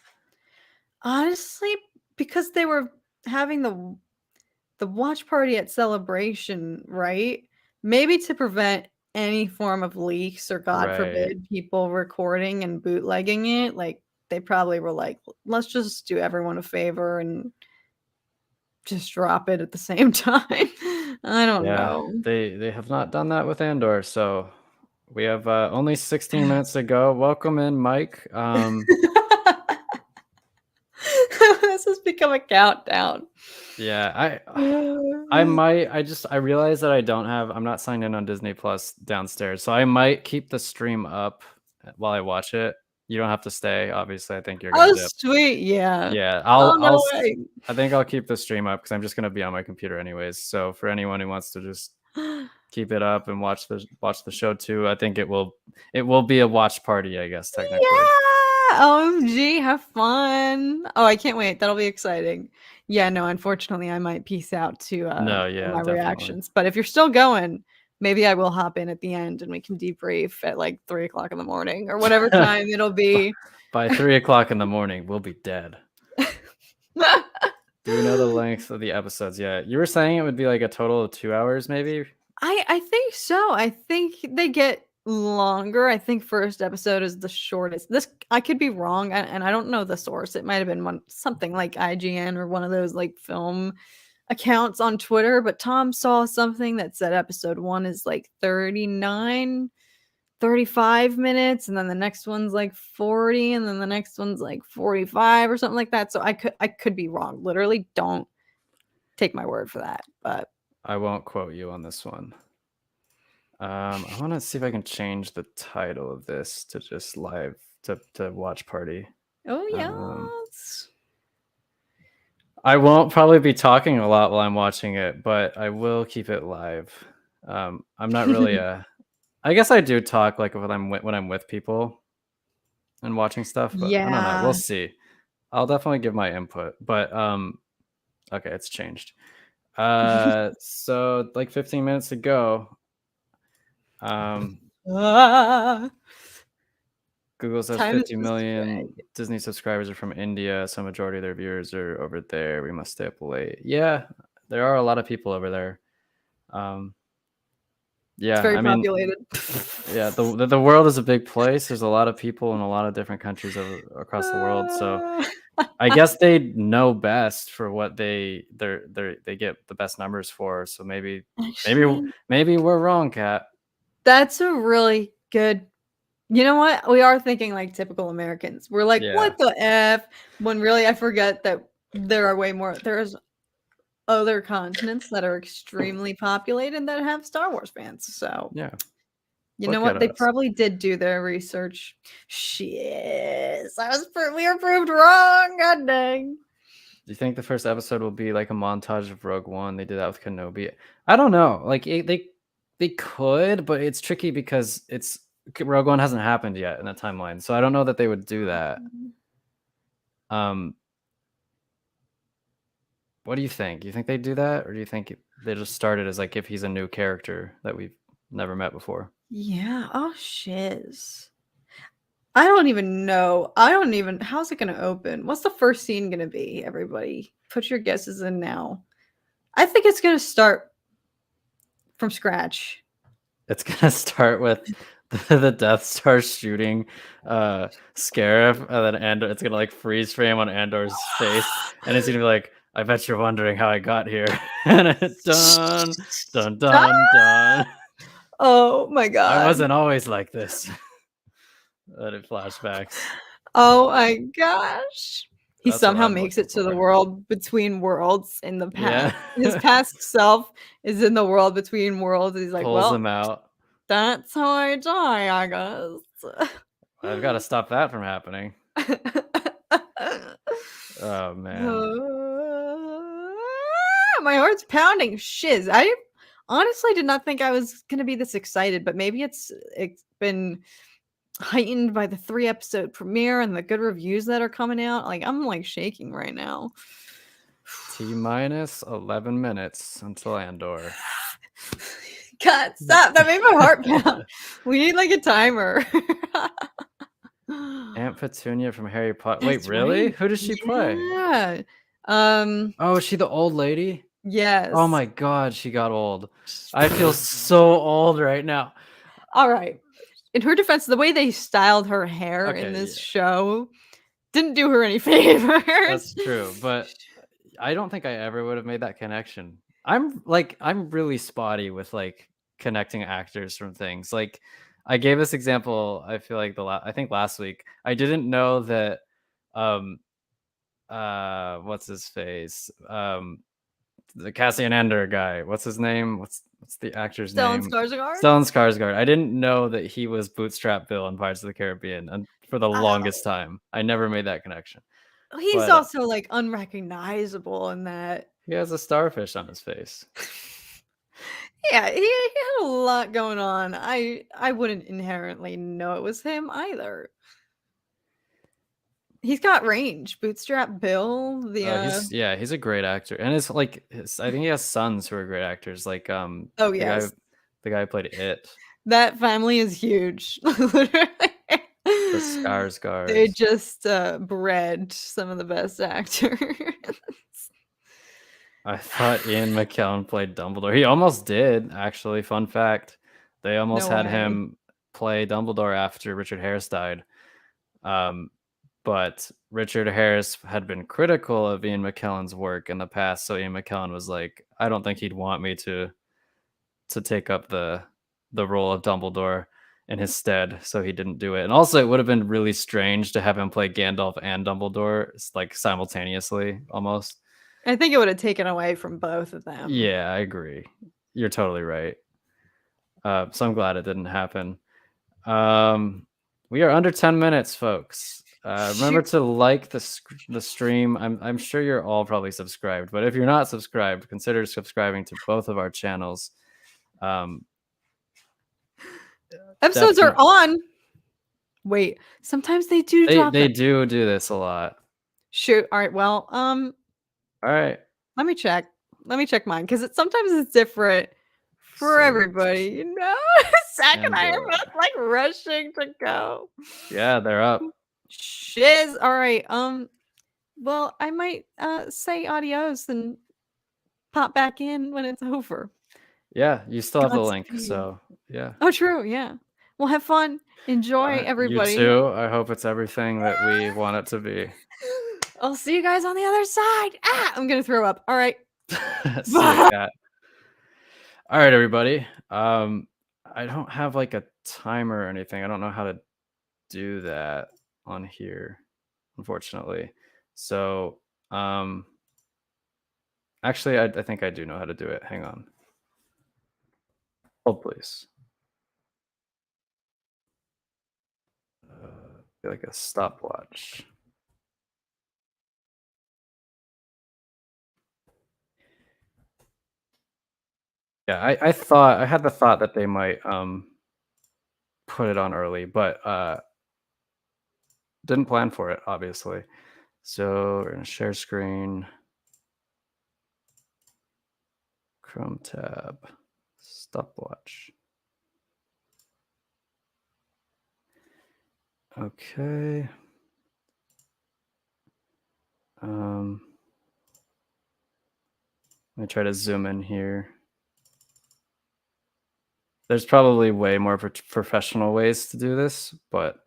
Honestly, because they were having the watch party at Celebration, right? Maybe to prevent any form of leaks or, God Right. forbid, people recording and bootlegging it, like, they probably were like, "Let's just do everyone a favor and just drop it at the same time." I don't Yeah, know. they have not done that with Andor, so we have, only 16 minutes to go. Welcome in, Mike. This has become a countdown. Yeah, I realized that I'm not signed in on Disney Plus downstairs, so I might keep the stream up while I watch it. You don't have to stay, obviously, I think you're gonna Oh, dip. sweet, yeah. Yeah, Oh, no way. I think I'll keep the stream up because 'cause I'm just gonna be on my computer anyways, so for anyone who wants to just keep it up and watch the show too, I think it will be a watch party, I guess, technically. Yeah! OMG, have fun. Oh, I can't wait, that'll be exciting. Yeah, no, unfortunately, I might peace out No, for yeah, my definitely. reactions, but if you're still going, maybe I will hop in at the end and we can debrief at, like, 3 o'clock in the morning or whatever time it'll By be. by 3 o'clock in the morning, we'll be dead. Do we know the length of the episodes yet? You were saying it would be like a total of 2 hours maybe? I think so. I think they get longer. I think first episode is the shortest. This I could be wrong, and I don't know the source. It might have been one something like IGN or one of those like film accounts on Twitter, but Tom saw something that said episode 1 is like 39, 35 minutes, and then the next one's like 40, and then the next one's like 45 or something like that. So I could be wrong. Literally, don't take my word for that. But I won't quote you on this one. I wanna see if I can change the title of this to just live to watch party. oh Um, yes. I won't probably be talking a lot while I'm watching it, but I will keep it live. I'm not really a I guess I do talk, like, when I'm with people and watching stuff, but I don't know, we'll Yeah. see. I'll definitely give my input, but, okay, it's changed. So, like, 15 minutes to go. Um, Ah, Google says time is 50 just million dragging. Disney subscribers are from India, so majority of their viewers are over there, we must stay up late. Yeah, there are a lot of people over there. Um, It's yeah, very I mean, populated. yeah, the world is a big place, there's a lot of people in a lot of different countries across the world, so Ah. I guess they know best for what they get the best numbers for, so maybe Actually, maybe we're wrong, Kat. that's a really good you know what? We are thinking like typical Americans. We're like, Yeah, "What the F?" When really I forget that there are way more there's other continents that are extremely populated that have Star Wars fans, so, yeah, you know look at what? They us. probably did do their research. Shit. We were proved wrong, god dang. Do you think the first episode will be like a montage of Rogue One? They did that with Kenobi. I don't know. Like they could, but it's tricky because Rogue One hasn't happened yet in the timeline, so I don't know that they would do that. Um, what do you think? Do you think they do that, or do you think they just started as like if he's a new character that we've never met before? Yeah, oh shiz. I don't even know. I don't even how's it gonna open? What's the first scene gonna be, everybody? Put your guesses in now. I think it's gonna start from scratch. It's gonna start with the Death Star shooting Scarif, and then Andor, it's gonna like freeze frame on Andor's face, and it's gonna be like, I bet you're wondering how I got here. And dun dun dun dun. Oh my I god. wasn't always like this. That it flashbacks. Oh my gosh. He That's what somehow I'm makes looking it to the for. world between worlds in the past. Yeah. His past self is in the world between worlds. He's like, Pulls well, him out. that's how I die, I guess. I've got to stop that from happening. Oh man. My heart's pounding. Shiz. I honestly did not think I was gonna be this excited, but maybe it's been heightened by the 3-episode premiere and the good reviews that are coming out. Like, I'm like shaking right now. T-minus 11 minutes until Andor. God, stop. That made my heart pound. We need like a timer. Aunt Petunia from Harry Potter. Wait, That's really? right. Who does she play? Yeah. Oh, is she the old lady? Oh Yes. my god, she got old. I feel so old right now. All right. In her defense, the way they styled her hair in Okay, this yeah, show didn't do her any favors. that's true, but I don't think I ever would have made that connection. I'm really spotty with like connecting actors from things. Like I gave this example, I feel like I think last week. I didn't know that um what's his face? The Cassian Andor guy. What's his name? What's the actor's Stellan name? Skarsgård? Stellan Skarsgård. I didn't know that he was Bootstrap Bill in Pirates of the Caribbean, and for the longest time, I never made that connection. He's But also like unrecognizable in that. he has a starfish on his face. Yeah, he had a lot going on. I wouldn't inherently know it was him either. He's got range. Bootstrap Bill, He's a great actor, and it's like I think he has sons who are great actors. Like oh the yes, guy who played It, that family is huge. Literally. the They Skarsgårds. just bred some of the best actors. I thought Ian McKellen played Dumbledore. He almost did, actually. Fun fact: they almost No had way. him play Dumbledore after Richard Harris died. Um, but Richard Harris had been critical of Ian McKellen's work in the past, so Ian McKellen was like, "I don't think he'd want me to take up the role of Dumbledore in his stead," so he didn't do it. And also, it would have been really strange to have him play Gandalf and Dumbledore like simultaneously, almost. I think it would have taken away from both of them. Yeah, I agree. You're totally right. So I'm glad it didn't happen. We are under 10 minutes, folks. Remember Shoot. to like the stream. I'm sure you're all probably subscribed, but if you're not subscribed, consider subscribing to both of our channels. Episodes are on. Wait, sometimes they do drop They it. do this a lot. Shoot. All right. Well, All right. let me check. Let me check mine because sometimes it's different for So everybody. You know, Zach and I are Andor. both like rushing to go. Yeah, they're up. Shiz. All right. Well, I might say adios and pop back in when it's over. Yeah, you still have the link, Godspeed. so yeah. Oh, true. Yeah. Well, have fun. Enjoy, You everybody. too. I hope it's everything that we want it to be. I'll see you guys on the other side. Ah, I'm gonna throw up. All right. See ya, cat. All right, everybody. I don't have like a timer or anything. I don't know how to do that on here, unfortunately. So, actually, I think I do know how to do it. Hang on. Hold, please. Like a stopwatch. Yeah, I had the thought that they might put it on early, but didn't plan for it, obviously. So we're gonna share screen, Chrome tab, stopwatch. Okay. Let me try to zoom in here. There's probably way more professional ways to do this, but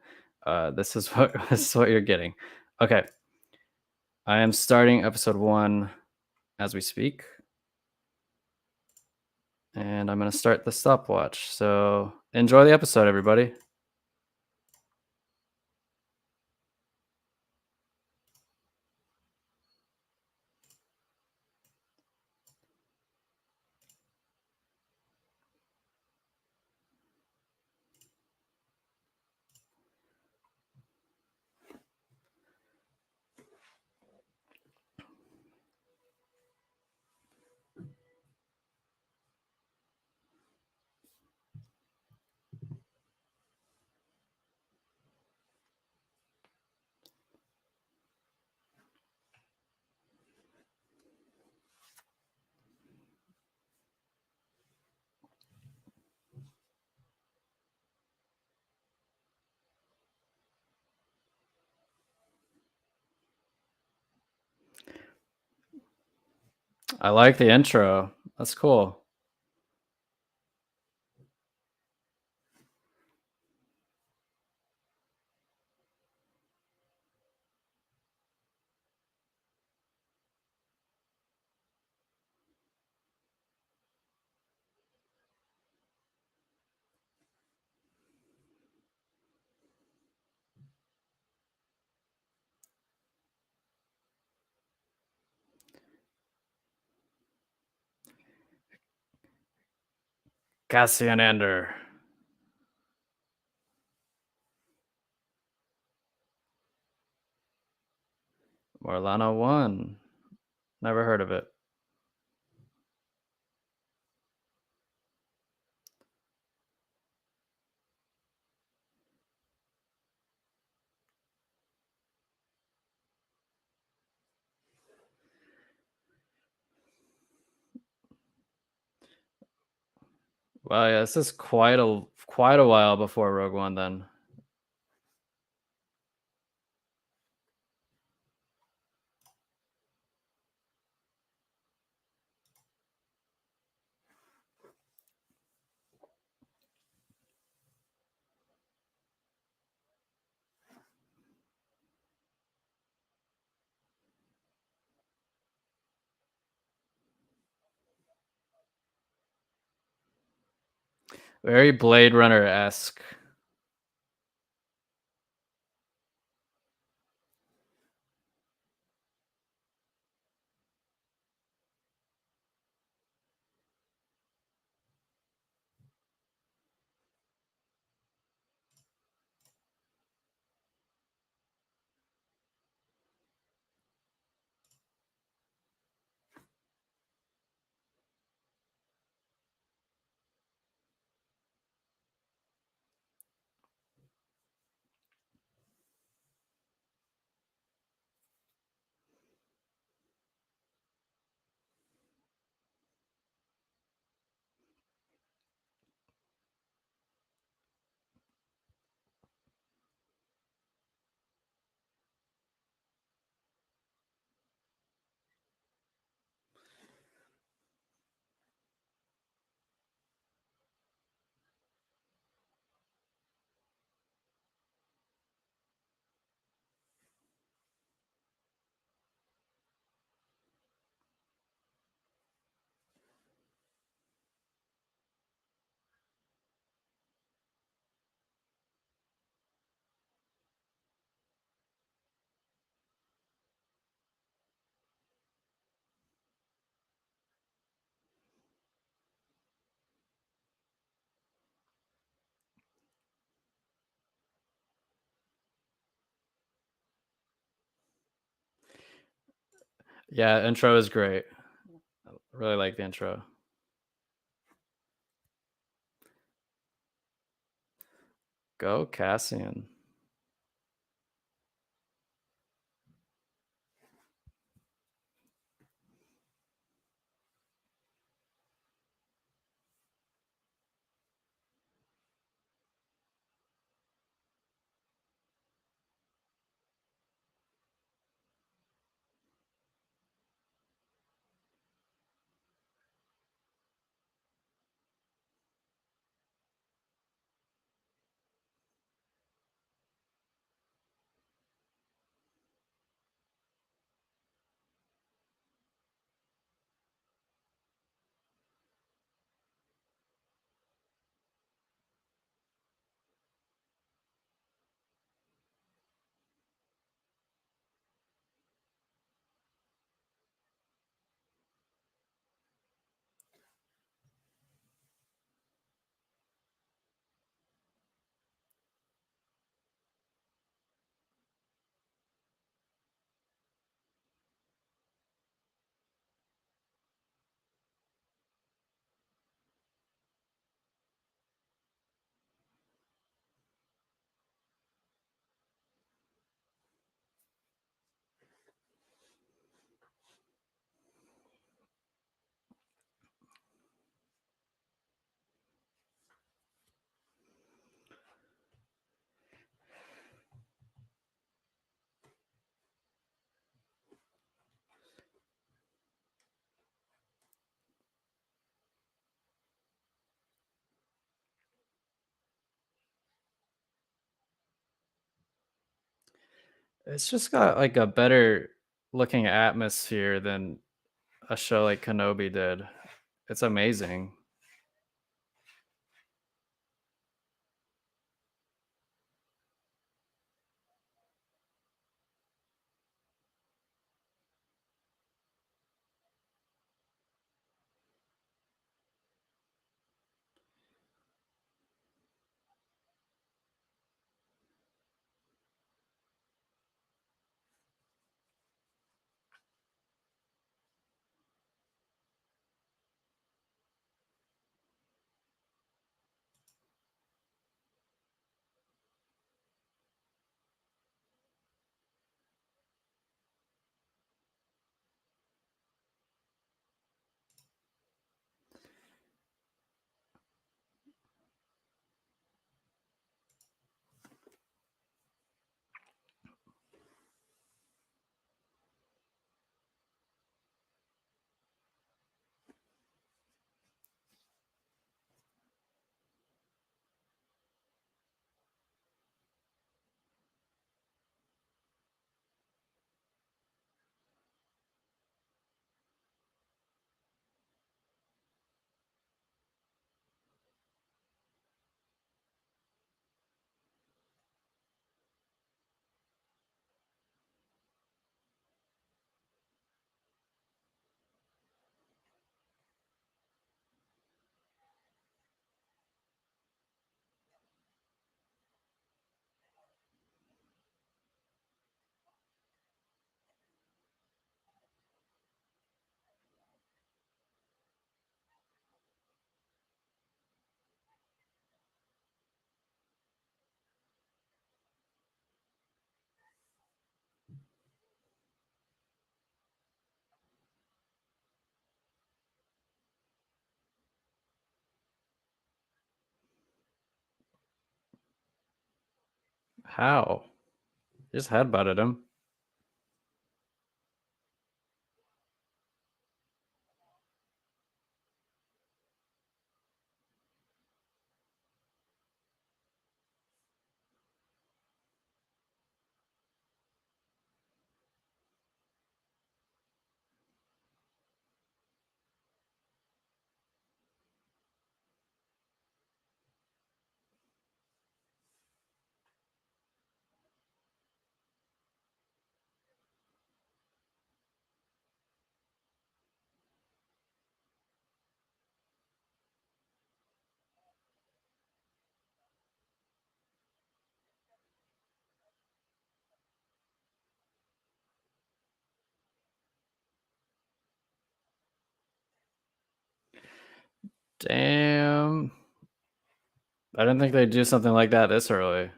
this is what this is what you're getting. Okay, I am starting episode 1 as we speak, and I'm gonna start the stopwatch. So enjoy the episode, everybody. I like the intro. That's cool. Cassian Andor. Morlana 1. Never heard of it. Well, yeah, this is quite a while before Rogue One then. Very Blade Runner-esque. Yeah, intro is great. I really like the intro. Go Cassian. It's just got like a better looking atmosphere than a show like Kenobi did. It's amazing. How? Just headbutted him. Damn. I didn't think they'd do something like that this early.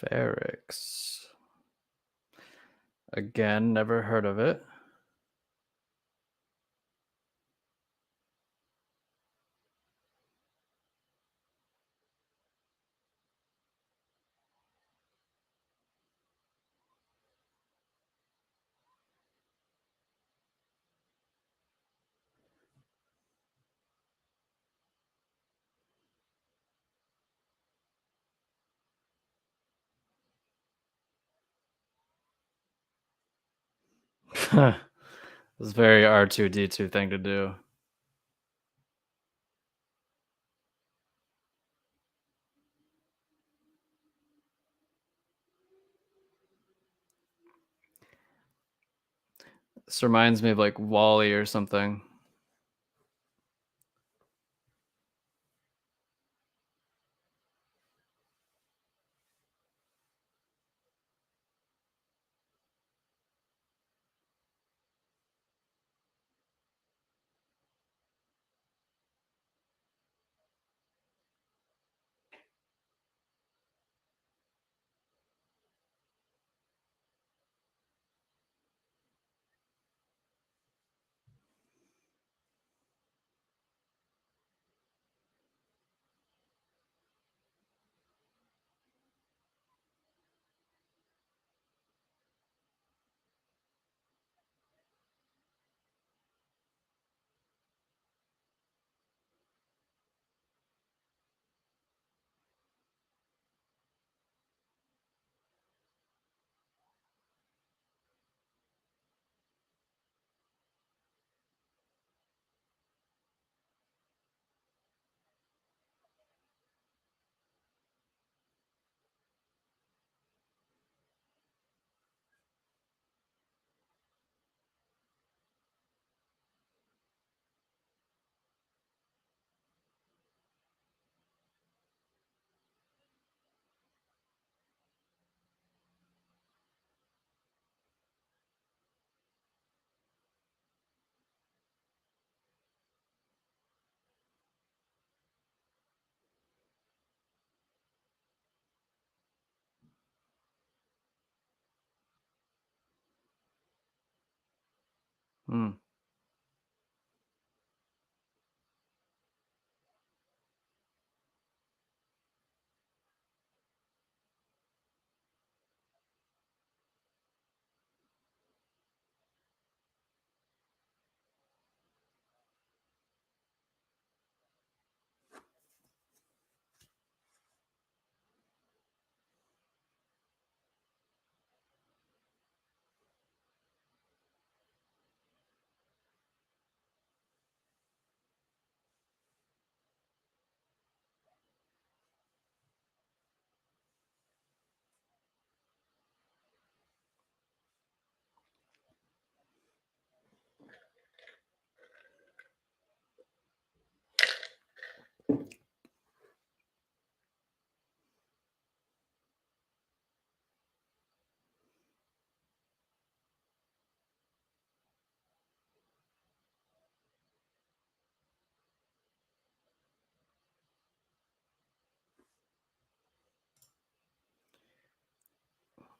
Ferrix. Again, never heard of it. It's a very R2D2 thing to do. This reminds me of like Wally or something. Mm.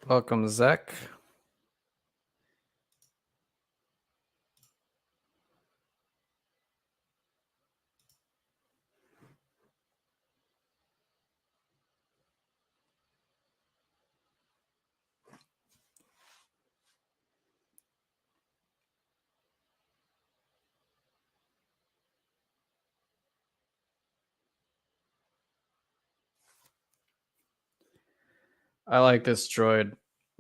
Welcome, Zach. I like this droid.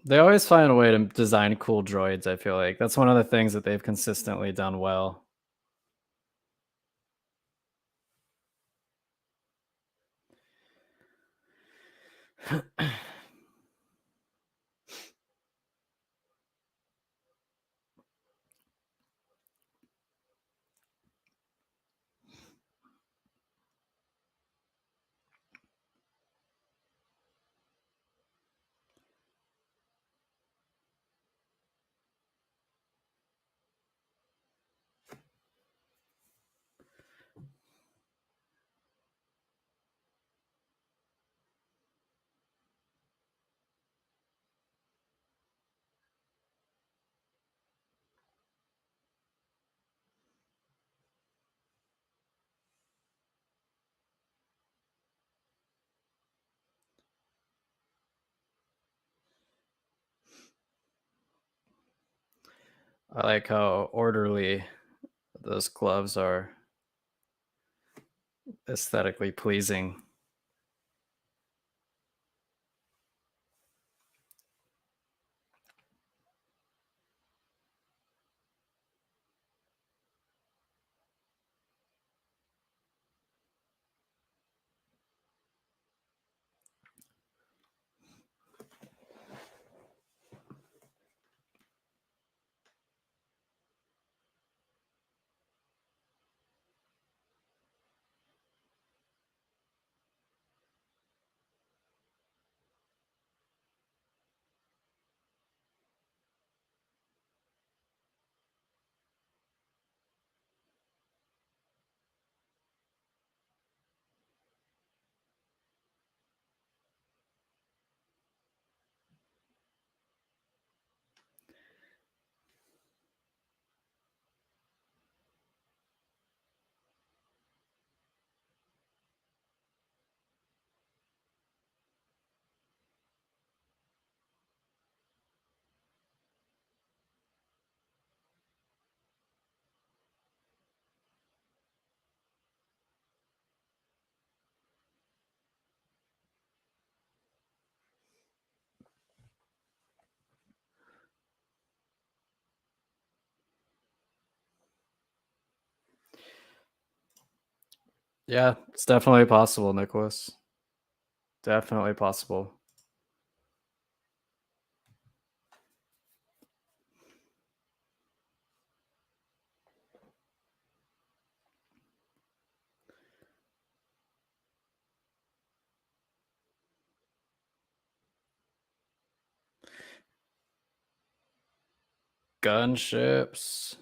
They always find a way to design cool droids, I feel like. That's one of the things that they've consistently done well. I like how orderly those gloves are, aesthetically pleasing. Yeah, it's definitely possible, Nicholas. Definitely possible. Gunships.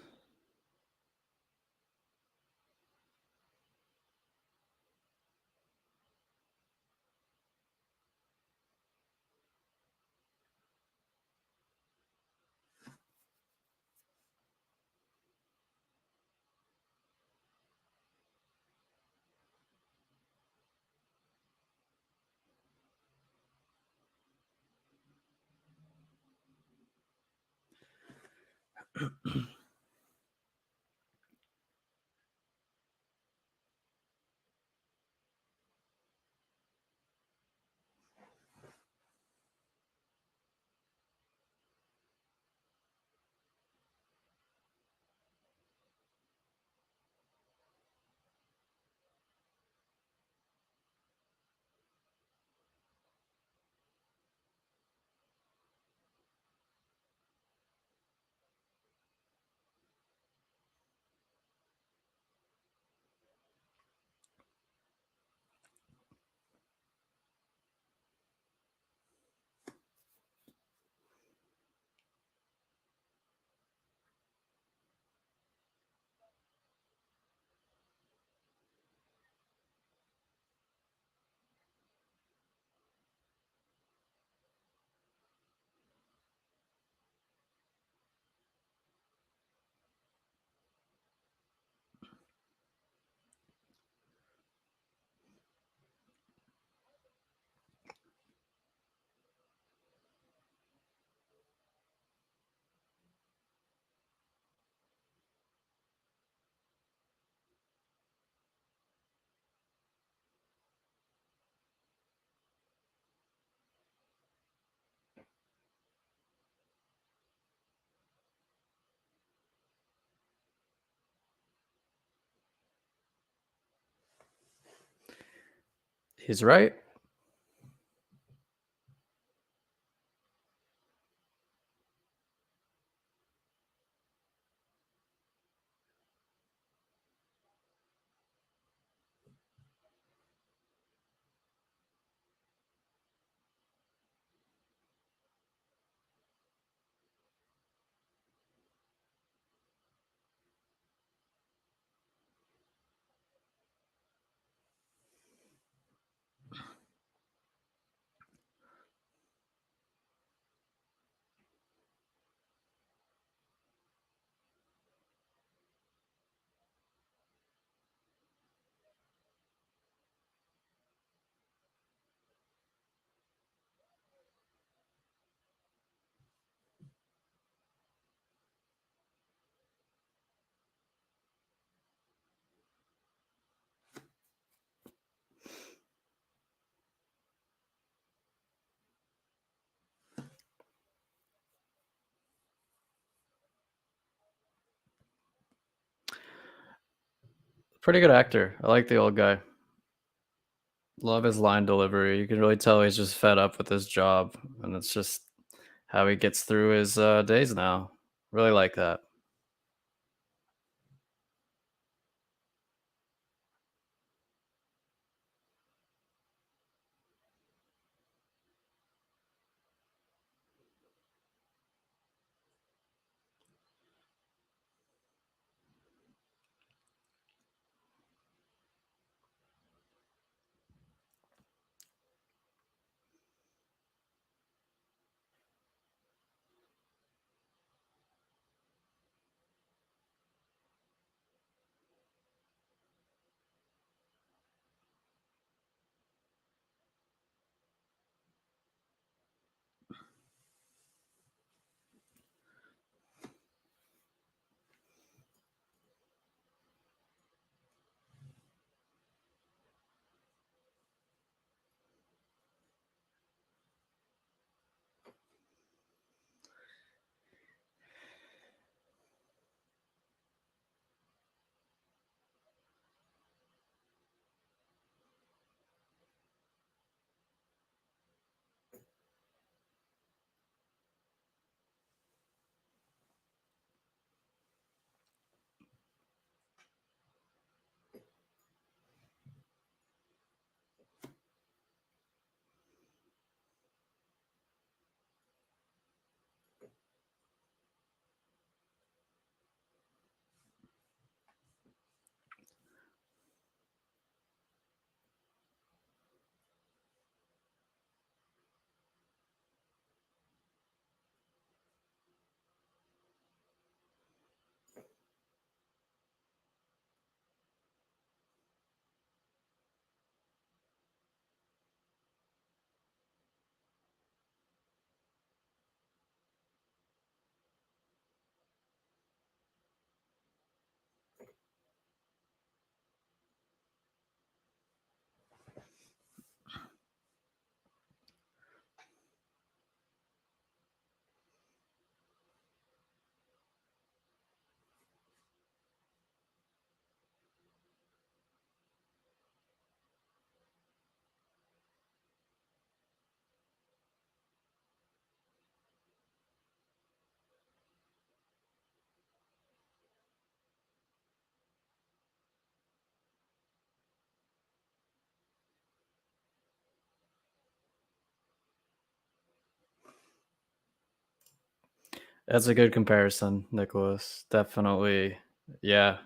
He's right. Pretty good actor. I like the old guy. Love his line delivery. You can really tell he's just fed up with his job, and it's just how he gets through his days now. Really like that. That's a good comparison, Nicholas. Definitely. Yeah.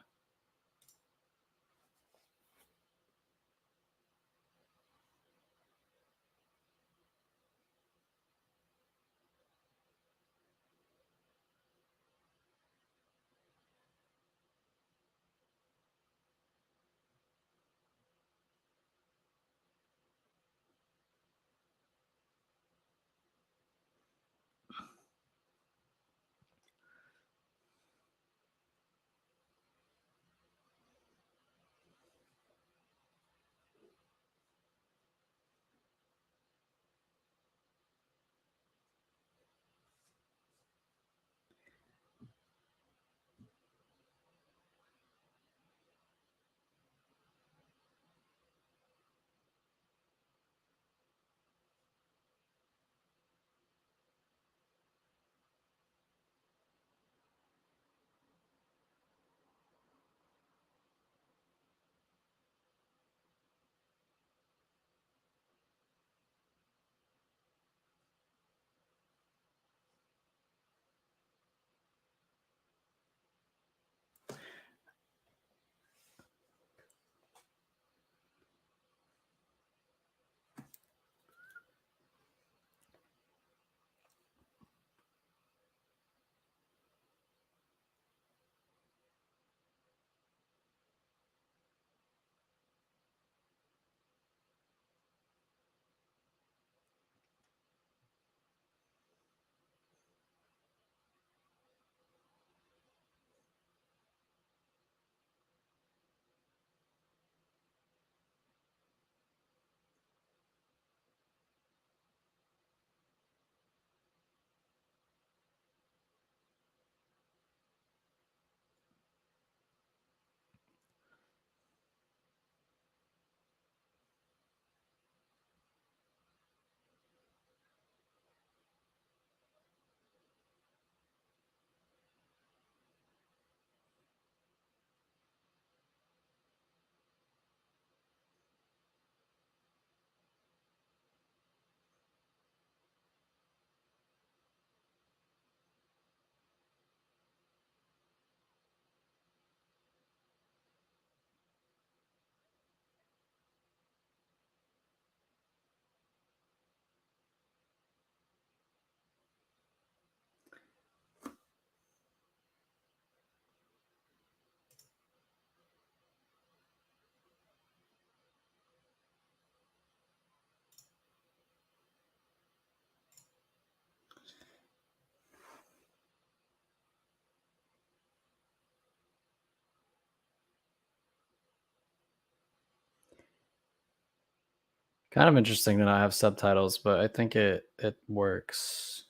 Kind of interesting to not have subtitles, but I think it works.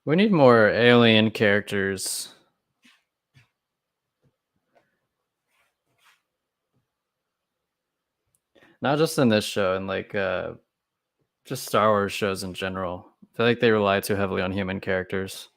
We need more alien characters. Not just in this show, and like just Star Wars shows in general. I feel like they rely too heavily on human characters.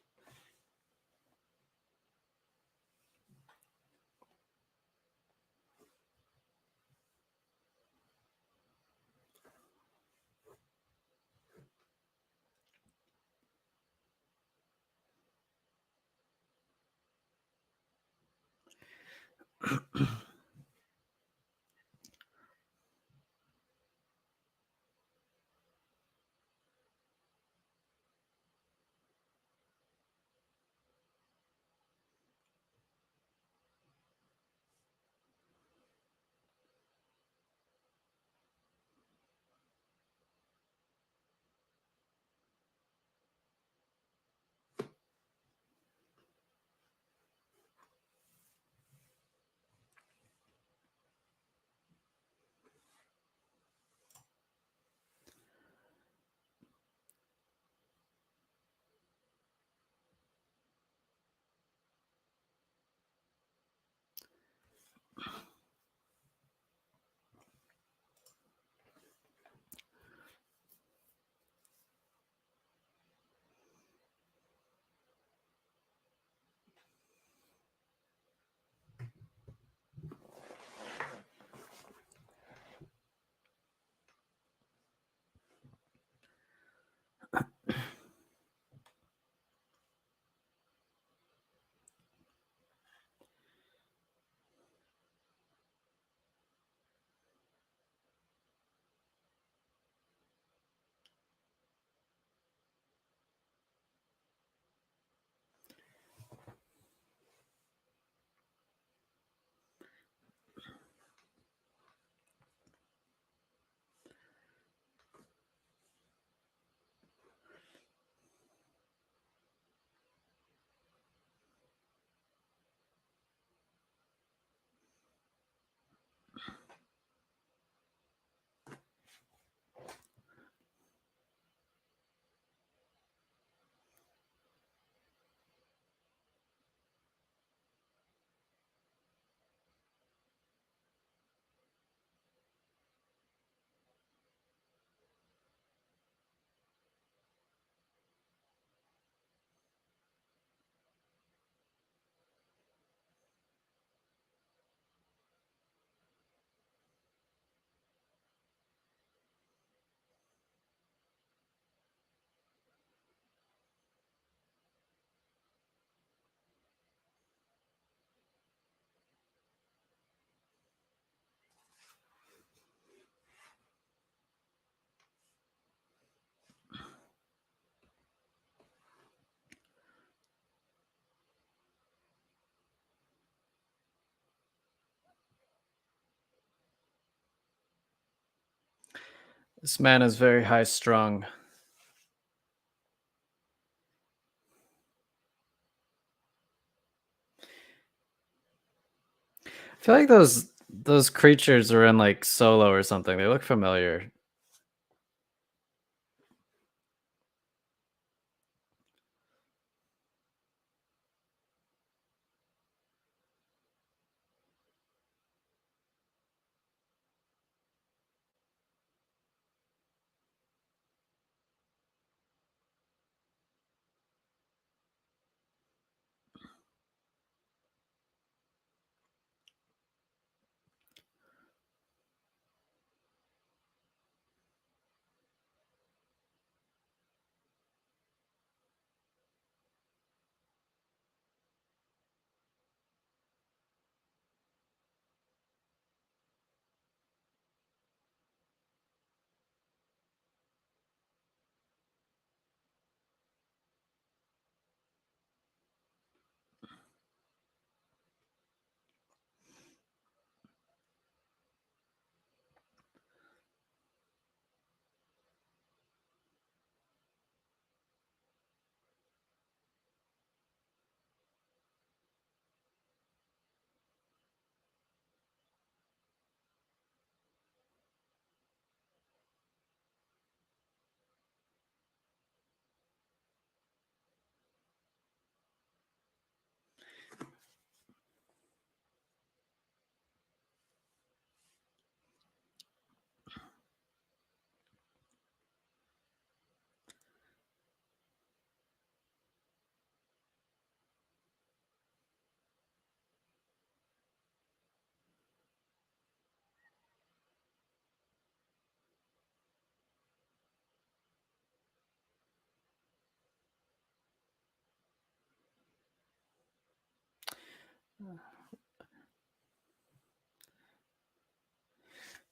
This man is very high strung. I feel like those creatures are in like Solo or something. They look familiar.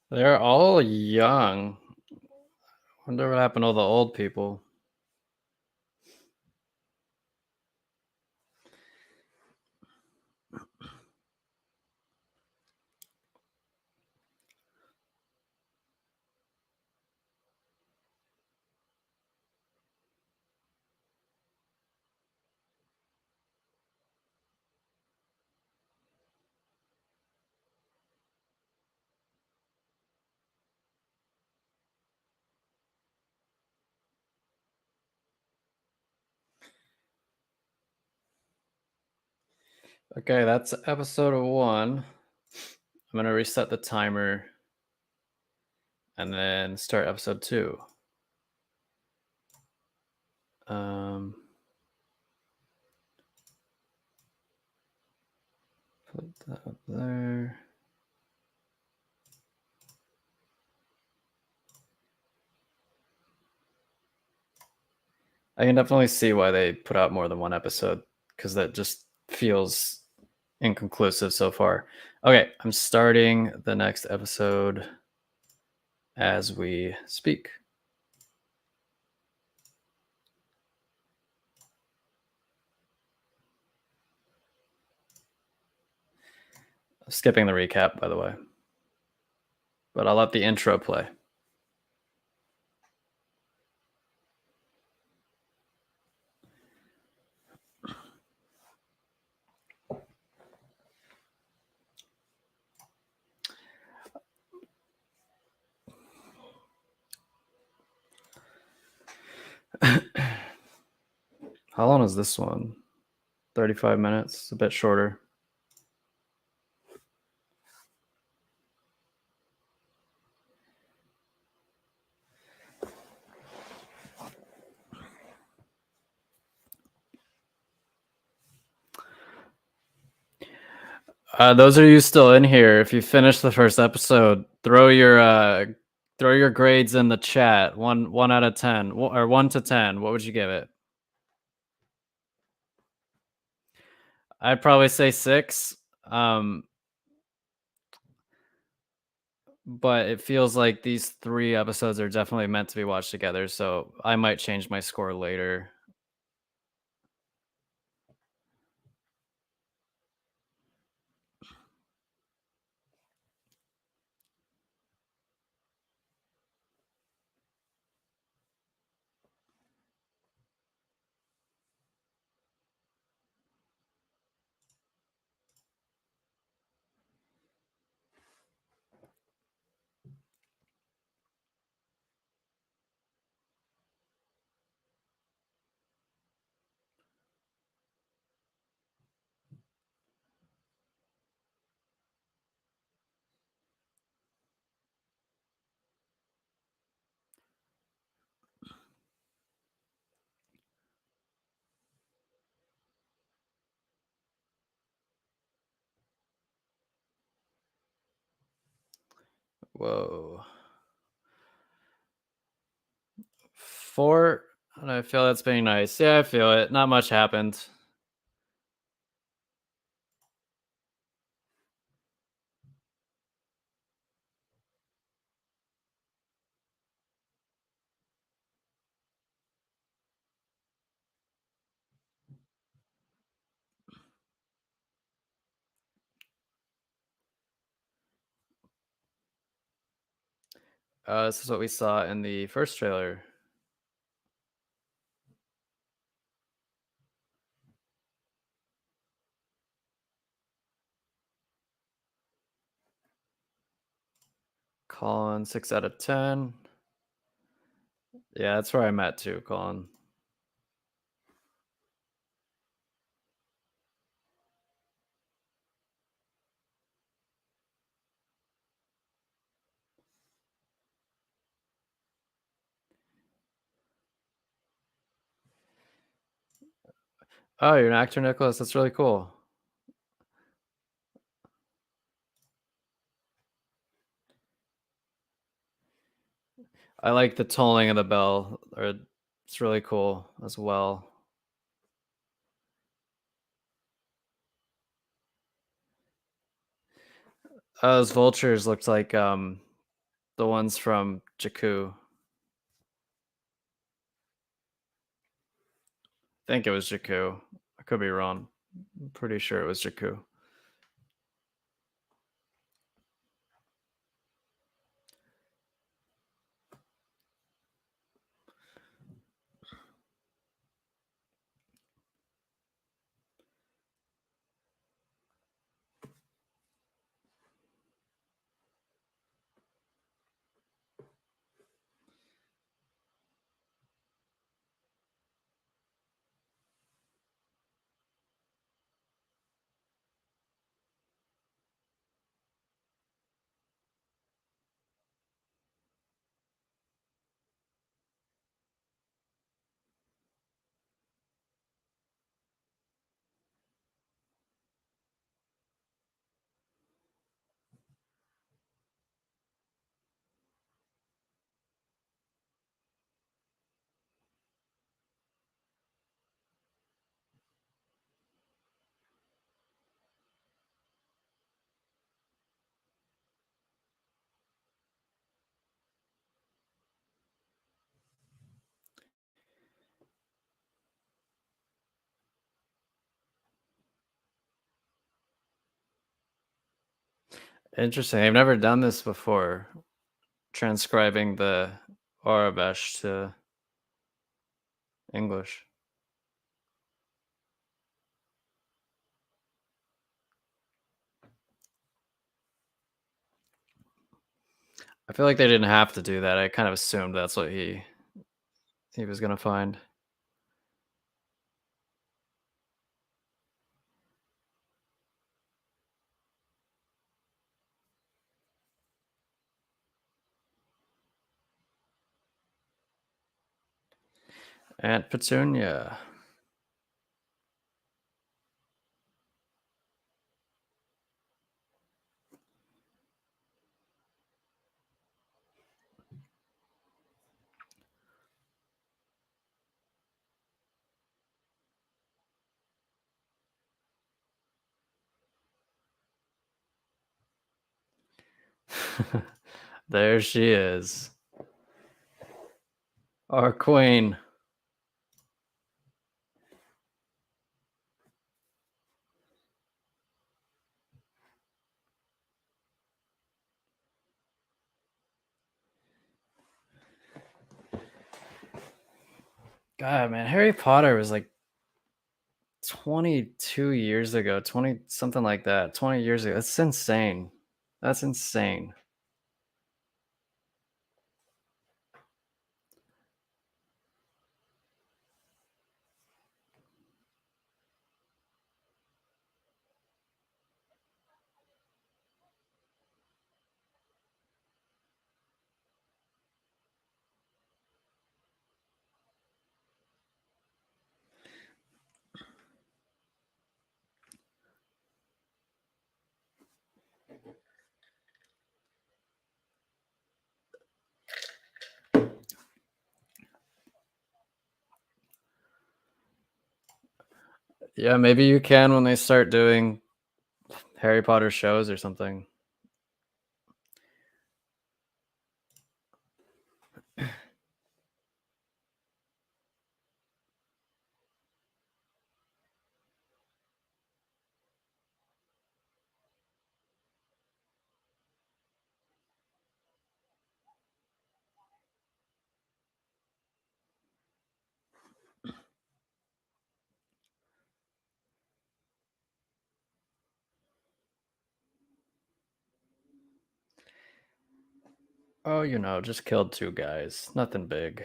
They're all young. Wonder what happened to all the old people. Okay, that's episode 1. I'm gonna reset the timer and then start episode 2. Put that up there. I can definitely see why they put out more than one episode, because that just feels inconclusive so far. Okay, I'm starting the next episode as we speak. Skipping the recap, by the way, but I'll let the intro play. How long is this one? 35 minutes. It's a bit shorter. Those of you still in here, if you finished the first episode, throw your grades in the chat. One out of 10, or 1 to 10. What would you give it? I'd probably say 6. But it feels like these 3 episodes are definitely meant to be watched together, so I might change my score later. Whoa. 4, and I feel that's being nice. Yeah, I feel it. Not much happened. This is what we saw in the first trailer. Colin, 6 out of 10. Yeah, that's where I'm at too, Colin. Oh, you're an actor, Nicholas? That's really cool. I like the tolling of the bell. It's really cool as well. Those vultures looked like the ones from Jakku. I think it was Jakku. I could be wrong. I'm pretty sure it was Jakku. Interesting. I've never done this before. Transcribing the Arabesh to English. I feel like they didn't have to do that. I kind of assumed that's what he was gonna find. Aunt Petunia. There she is. Our queen. God, man, Harry Potter was like 22 years ago, 20 something like that. 20 years ago. That's insane. That's insane. Yeah, maybe you can when they start doing Harry Potter shows or something. Oh, just killed two guys. Nothing big.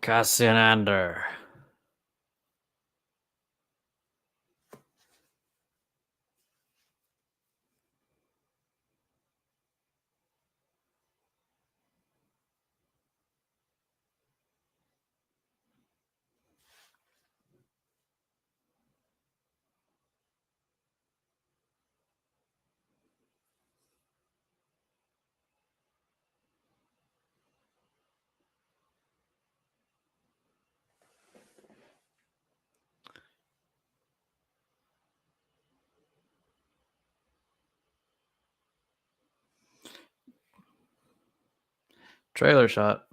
Cassian Andor. Trailer shot.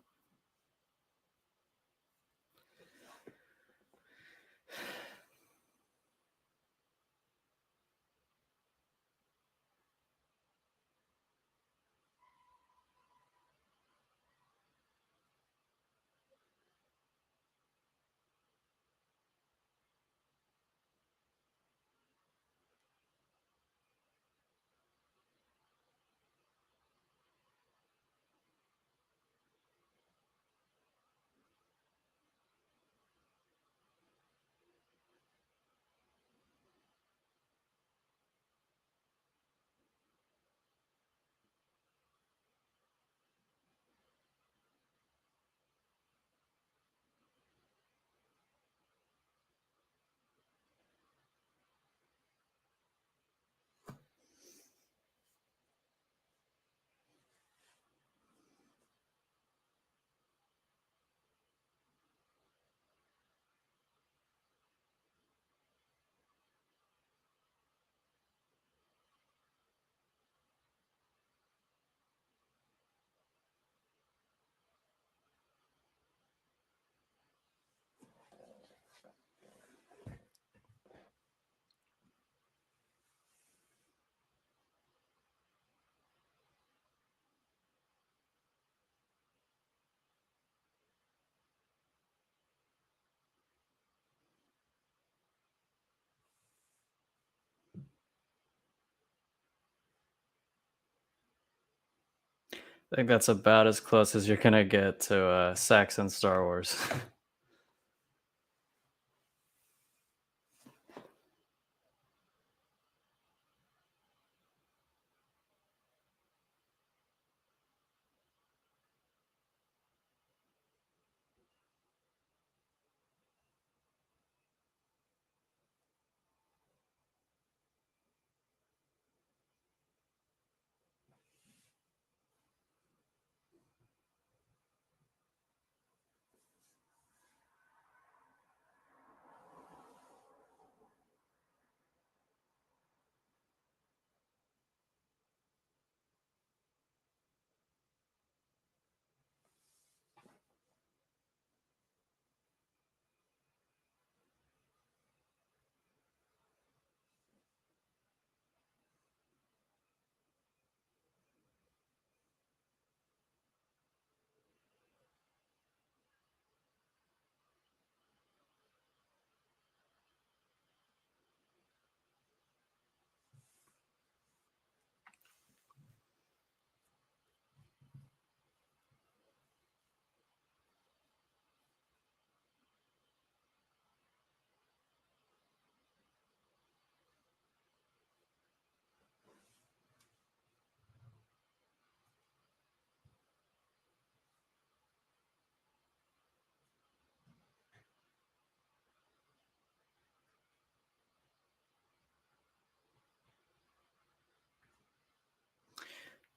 I think that's about as close as you're gonna get to Saxon Star Wars.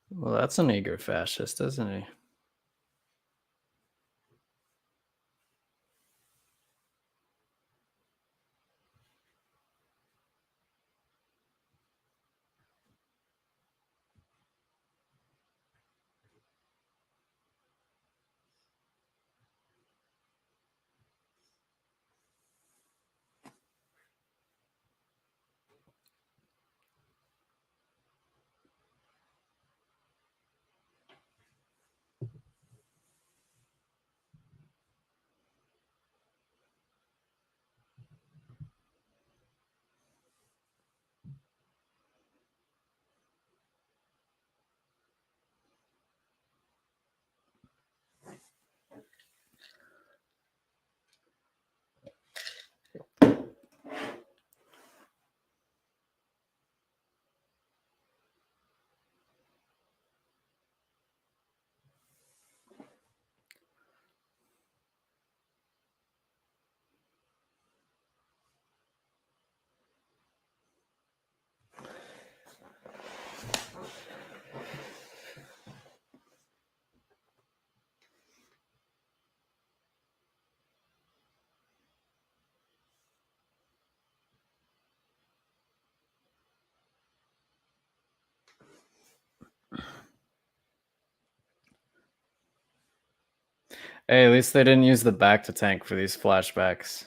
Well, that's an eager fascist, isn't he? Hey, at least they didn't use the back to tank for these flashbacks.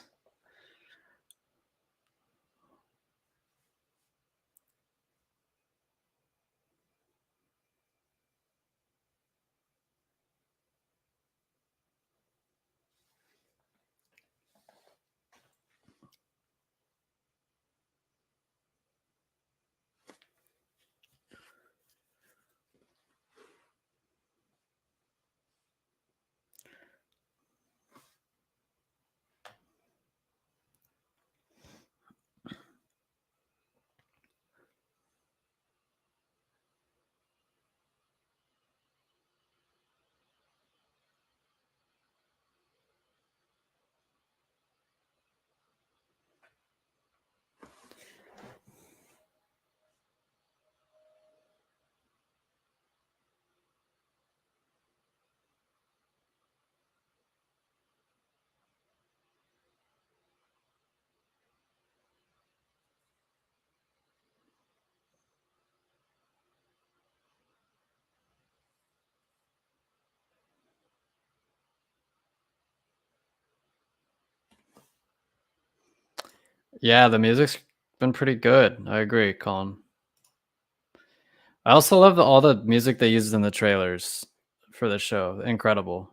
Yeah, the music's been pretty good. I agree, Colin. I also love all the music they used in the trailers for the show. Incredible.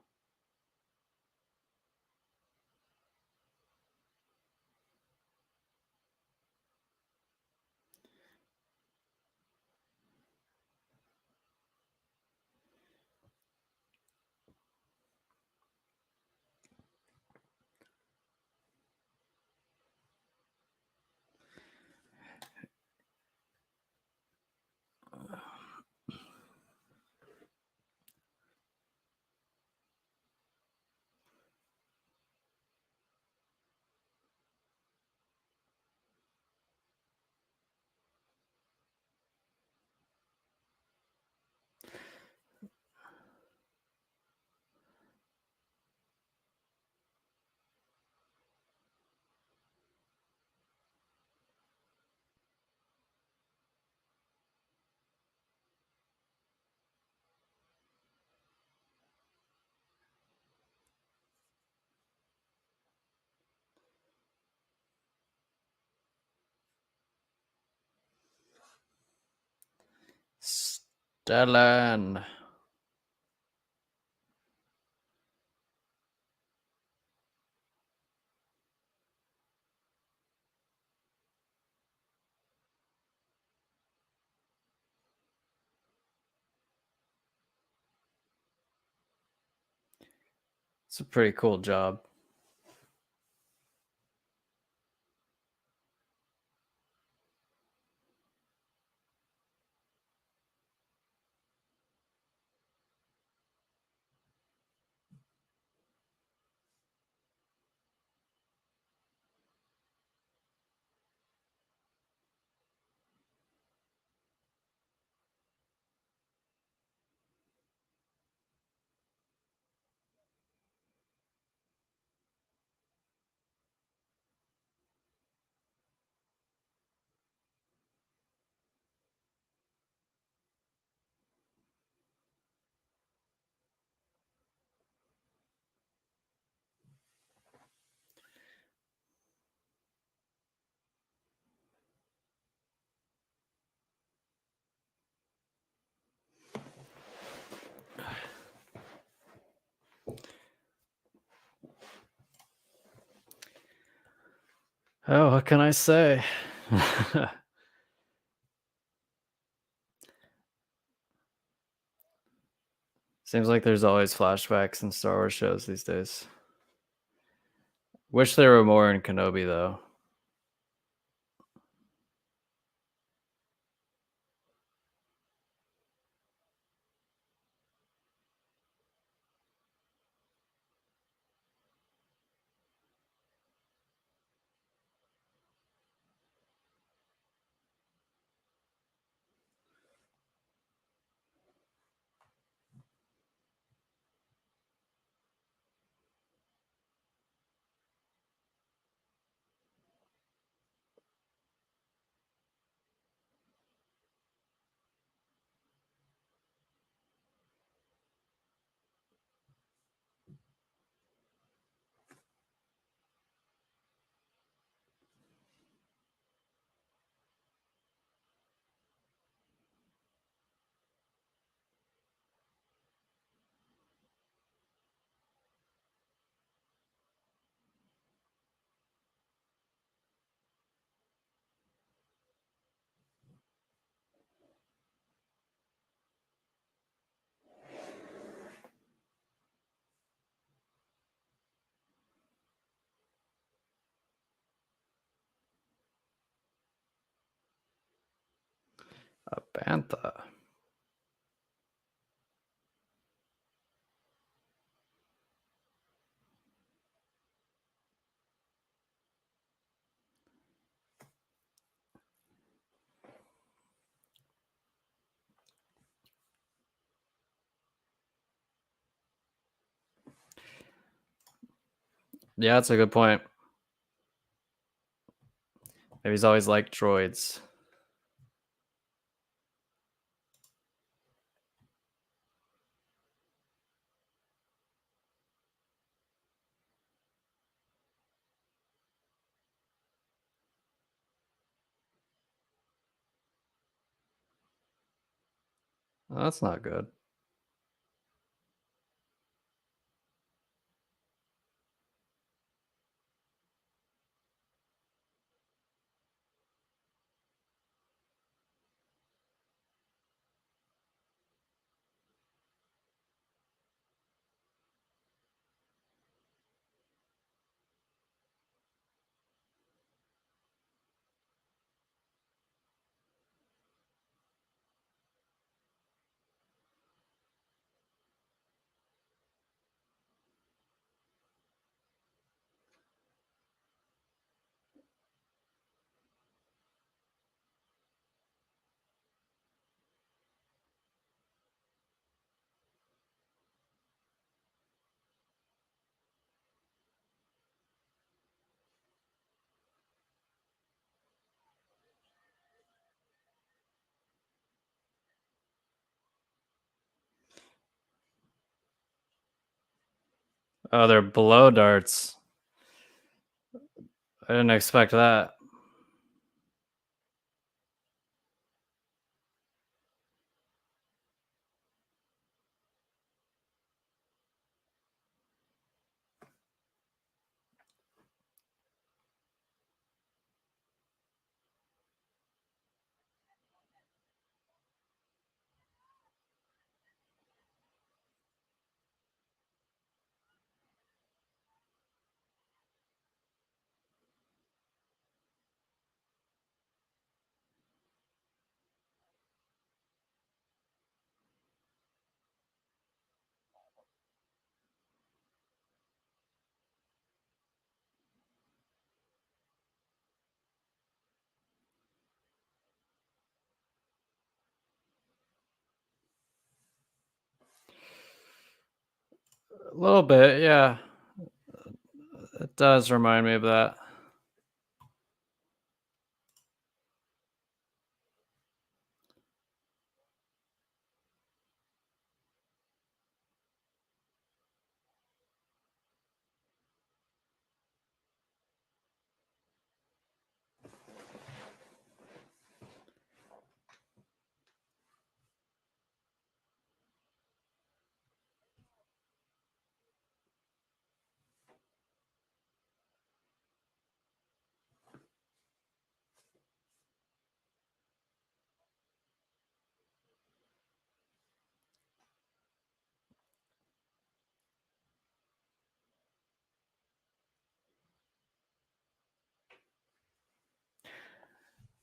Stellan. It's a pretty cool job. Oh, what can I say? Seems like there's always flashbacks in Star Wars shows these days. Wish there were more in Kenobi, though. A bantha. Yeah, that's a good point. Maybe he's always liked droids. Oh, that's not good. Oh, they're blow darts. I didn't expect that. A little bit, yeah. It does remind me of that.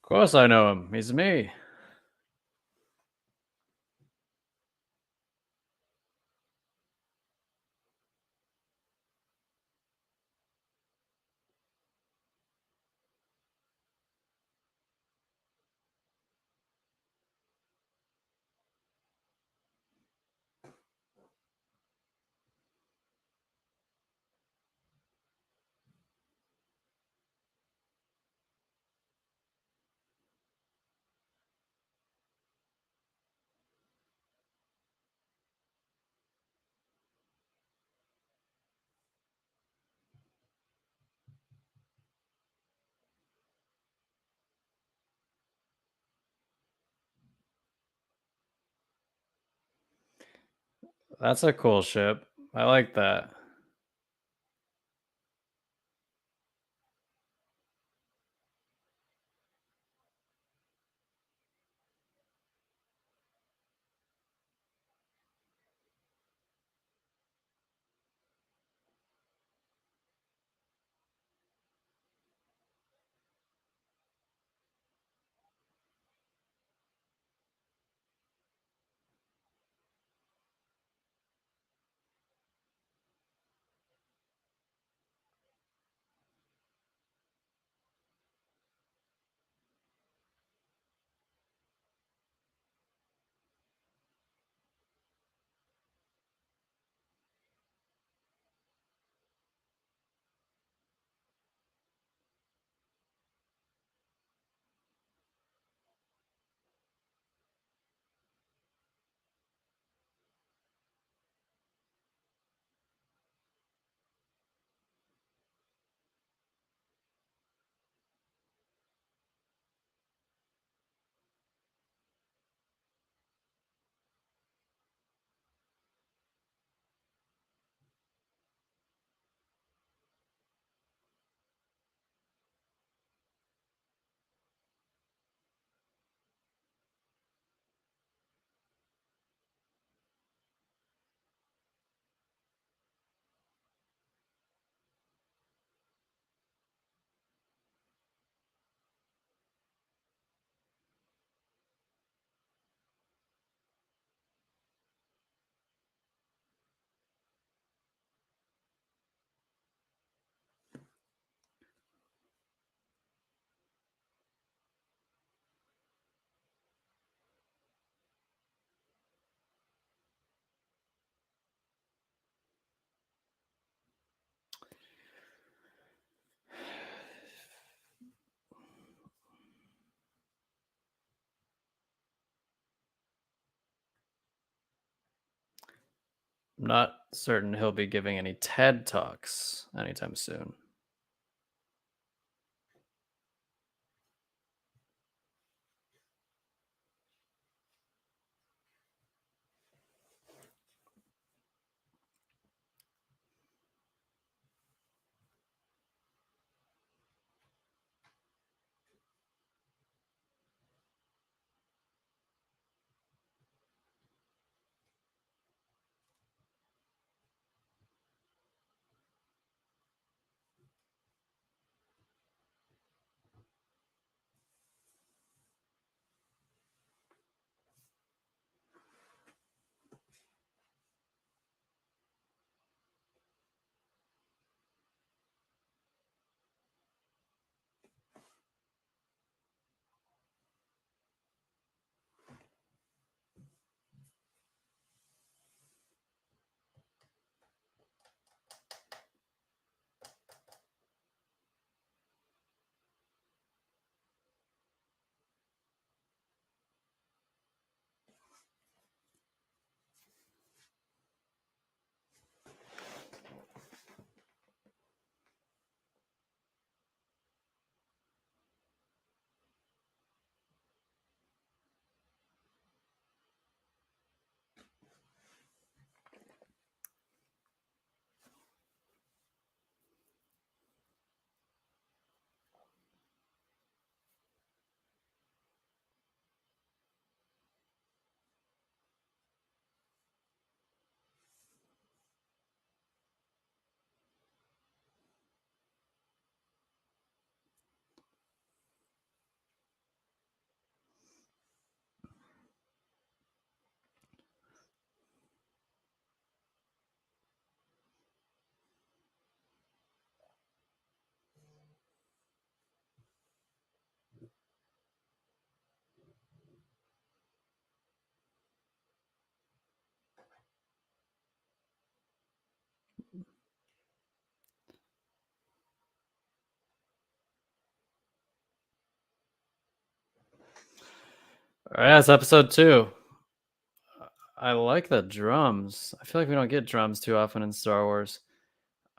course I know him. He's me. That's a cool ship. I like that. I'm not certain he'll be giving any TED Talks anytime soon. All right, that's episode 2. I like the drums. I feel like we don't get drums too often in Star Wars.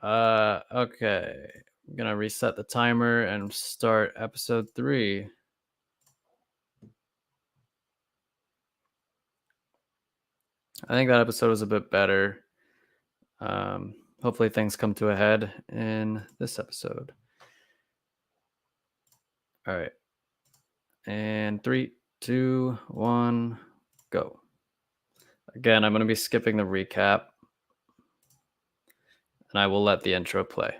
Okay. I'm gonna reset the timer and start episode 3. I think that episode was a bit better. Hopefully things come to a head in this episode. All right. And 3, 2, 1, go. Again, I'm going to be skipping the recap, and I will let the intro play.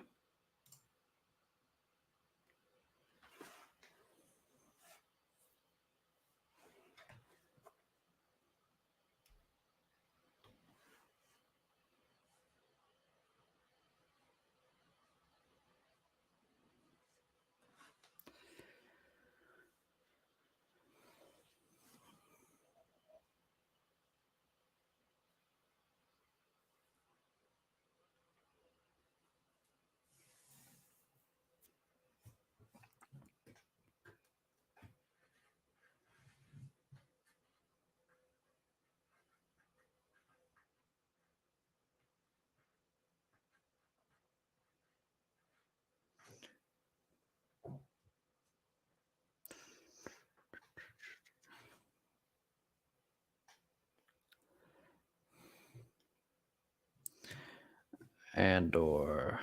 Andor.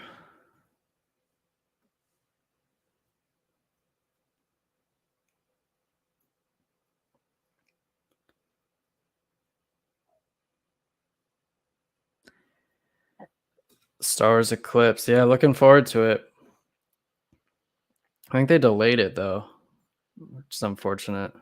Star Wars Eclipse. Yeah, looking forward to it. I think they delayed it, though, which is unfortunate.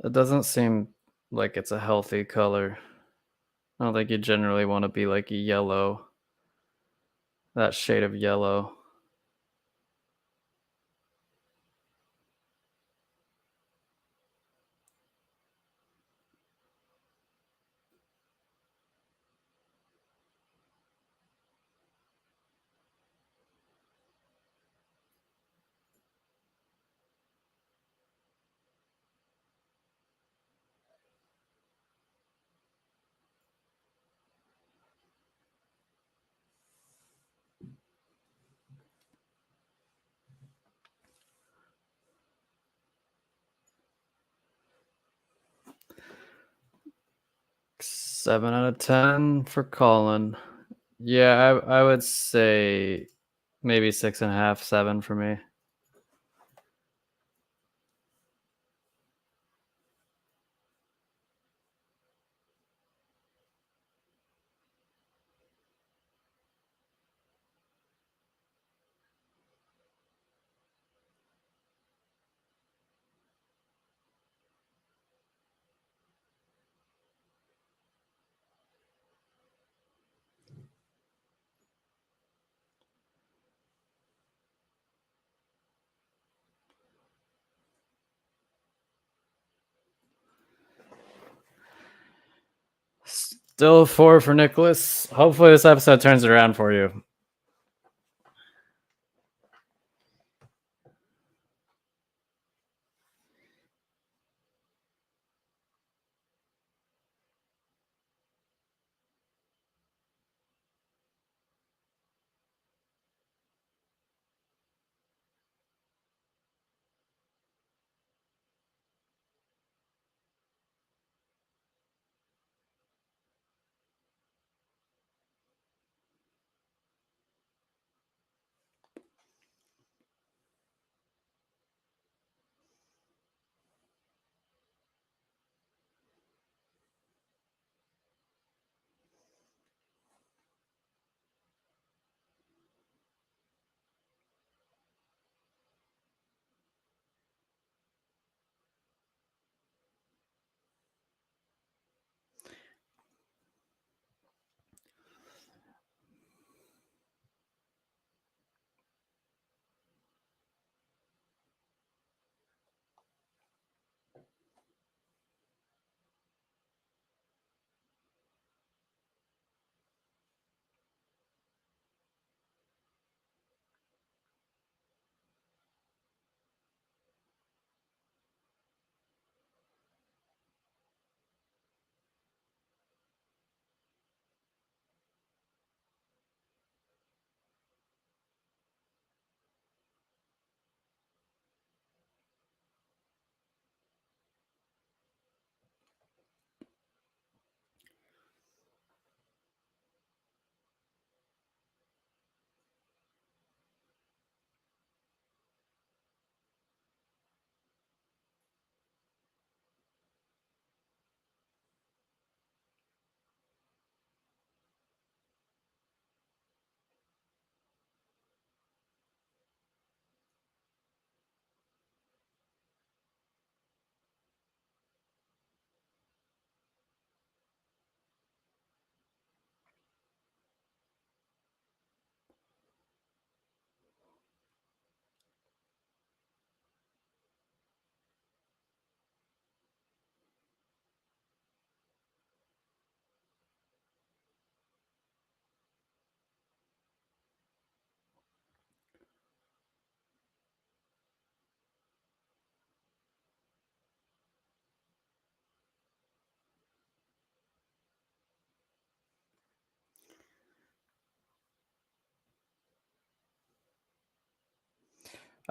It doesn't seem like it's a healthy color. I don't think you generally want to be like a yellow, that shade of yellow. Seven out of 10 for Colin. Yeah, I would say maybe 6.5, 7 for me. Still 4 for Nicholas. Hopefully this episode turns it around for you.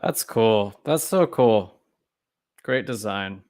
That's cool. That's so cool. Great design.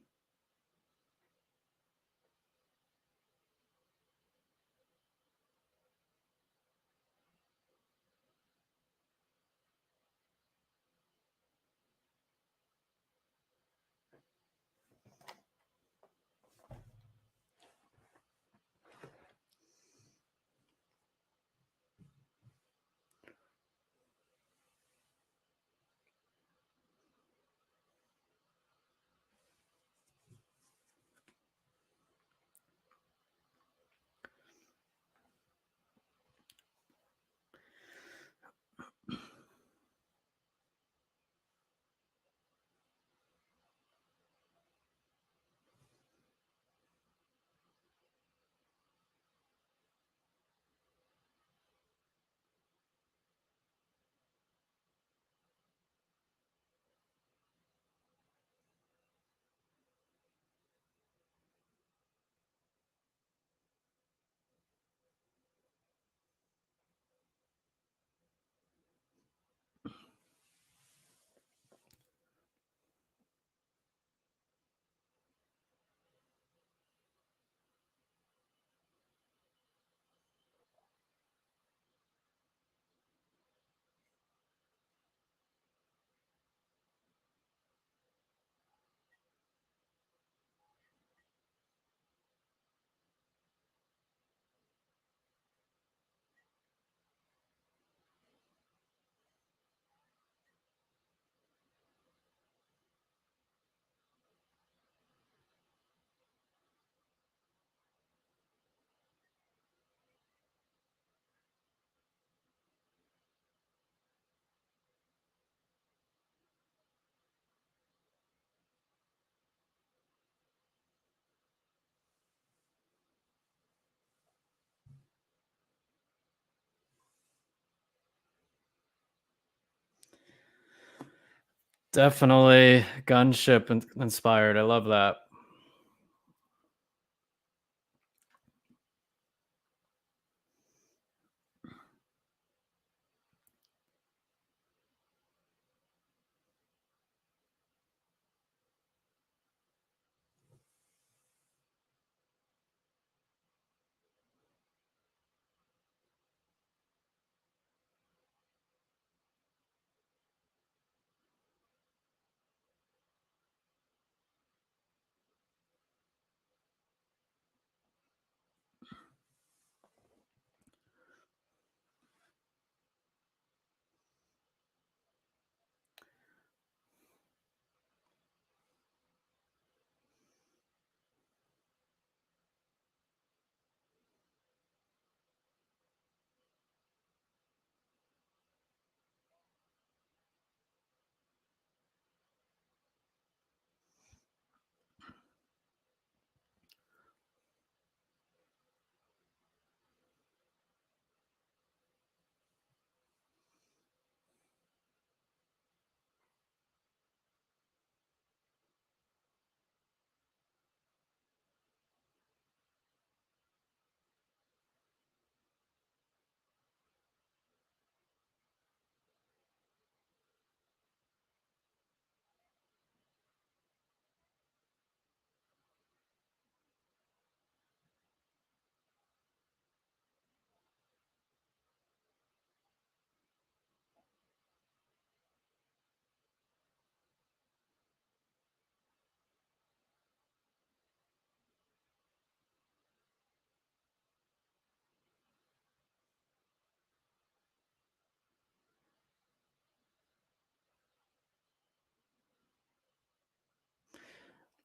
Definitely gunship inspired. I love that.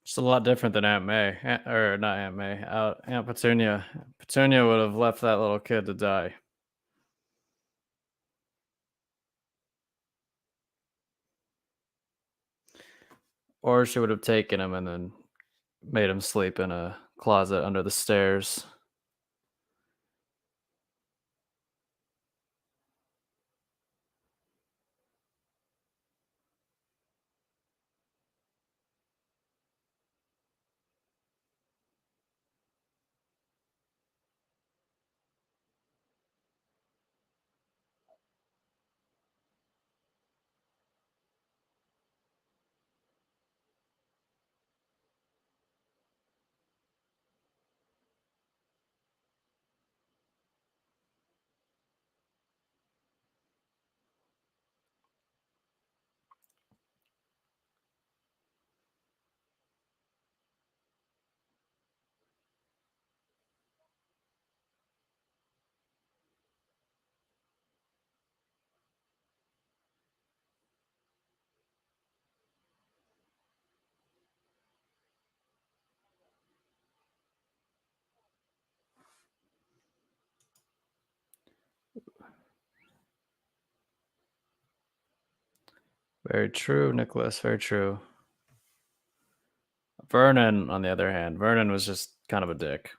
It's a lot different than Aunt May, or not Aunt May, Aunt Petunia. Petunia would have left that little kid to die, or she would have taken him and then made him sleep in a closet under the stairs. Very true, Nicholas. Very true. Vernon, on the other hand, Vernon was just kind of a dick.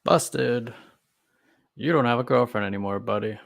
Busted. You don't have a girlfriend anymore, buddy.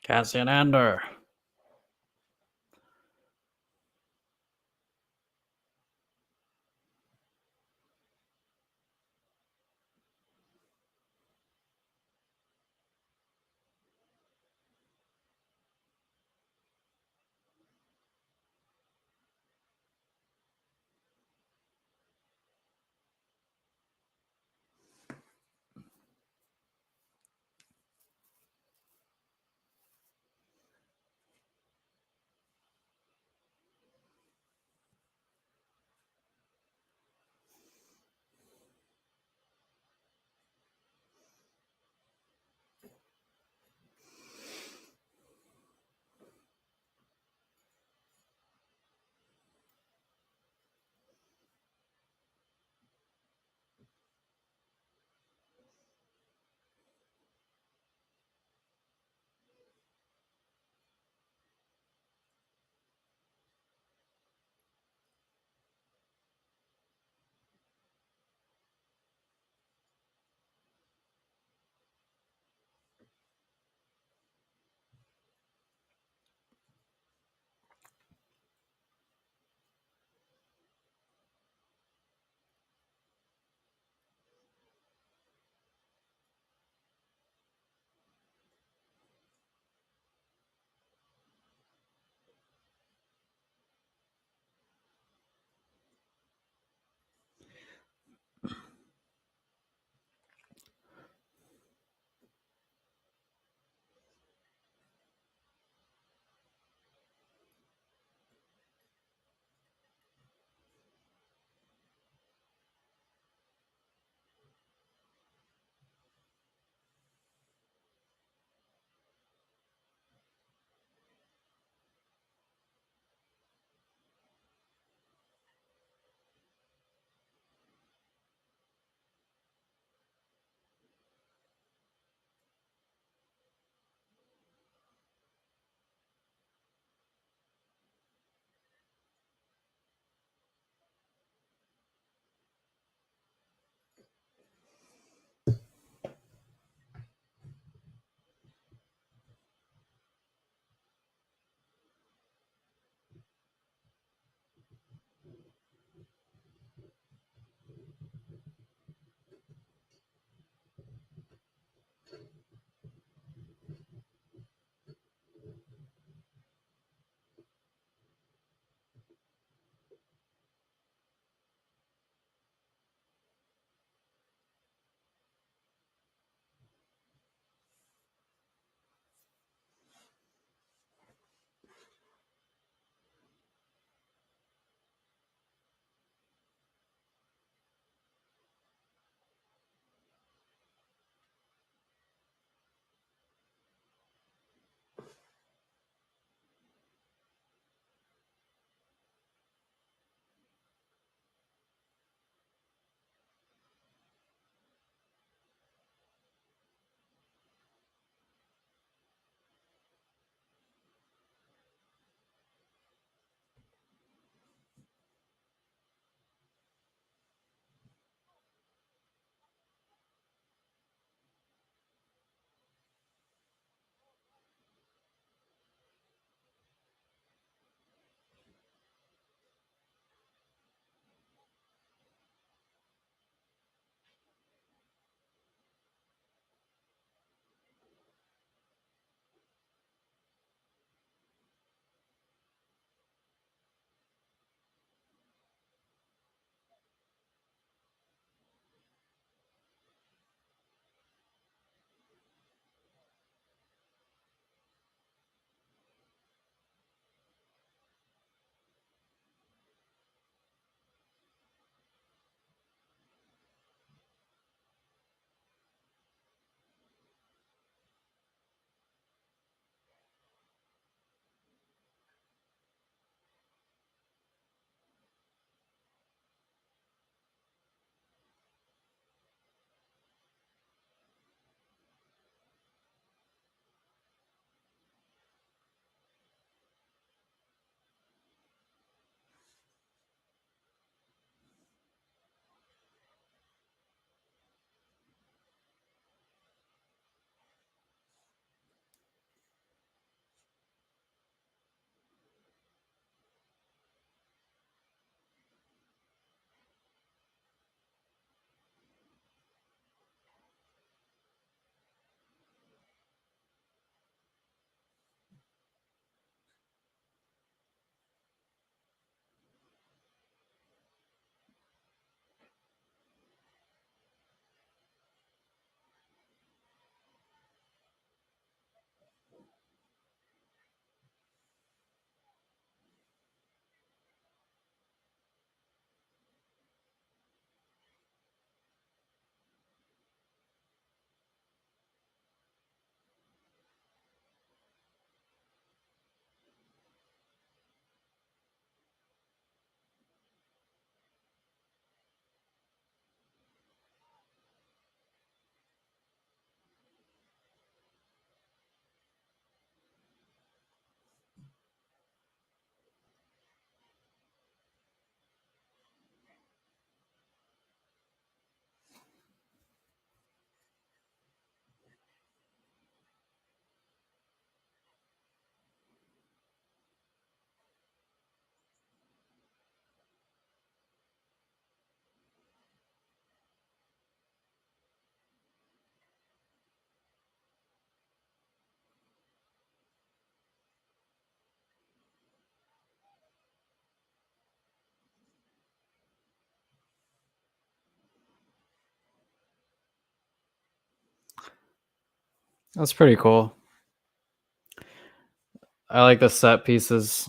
Cassian Andor. That's pretty cool. I like the set pieces.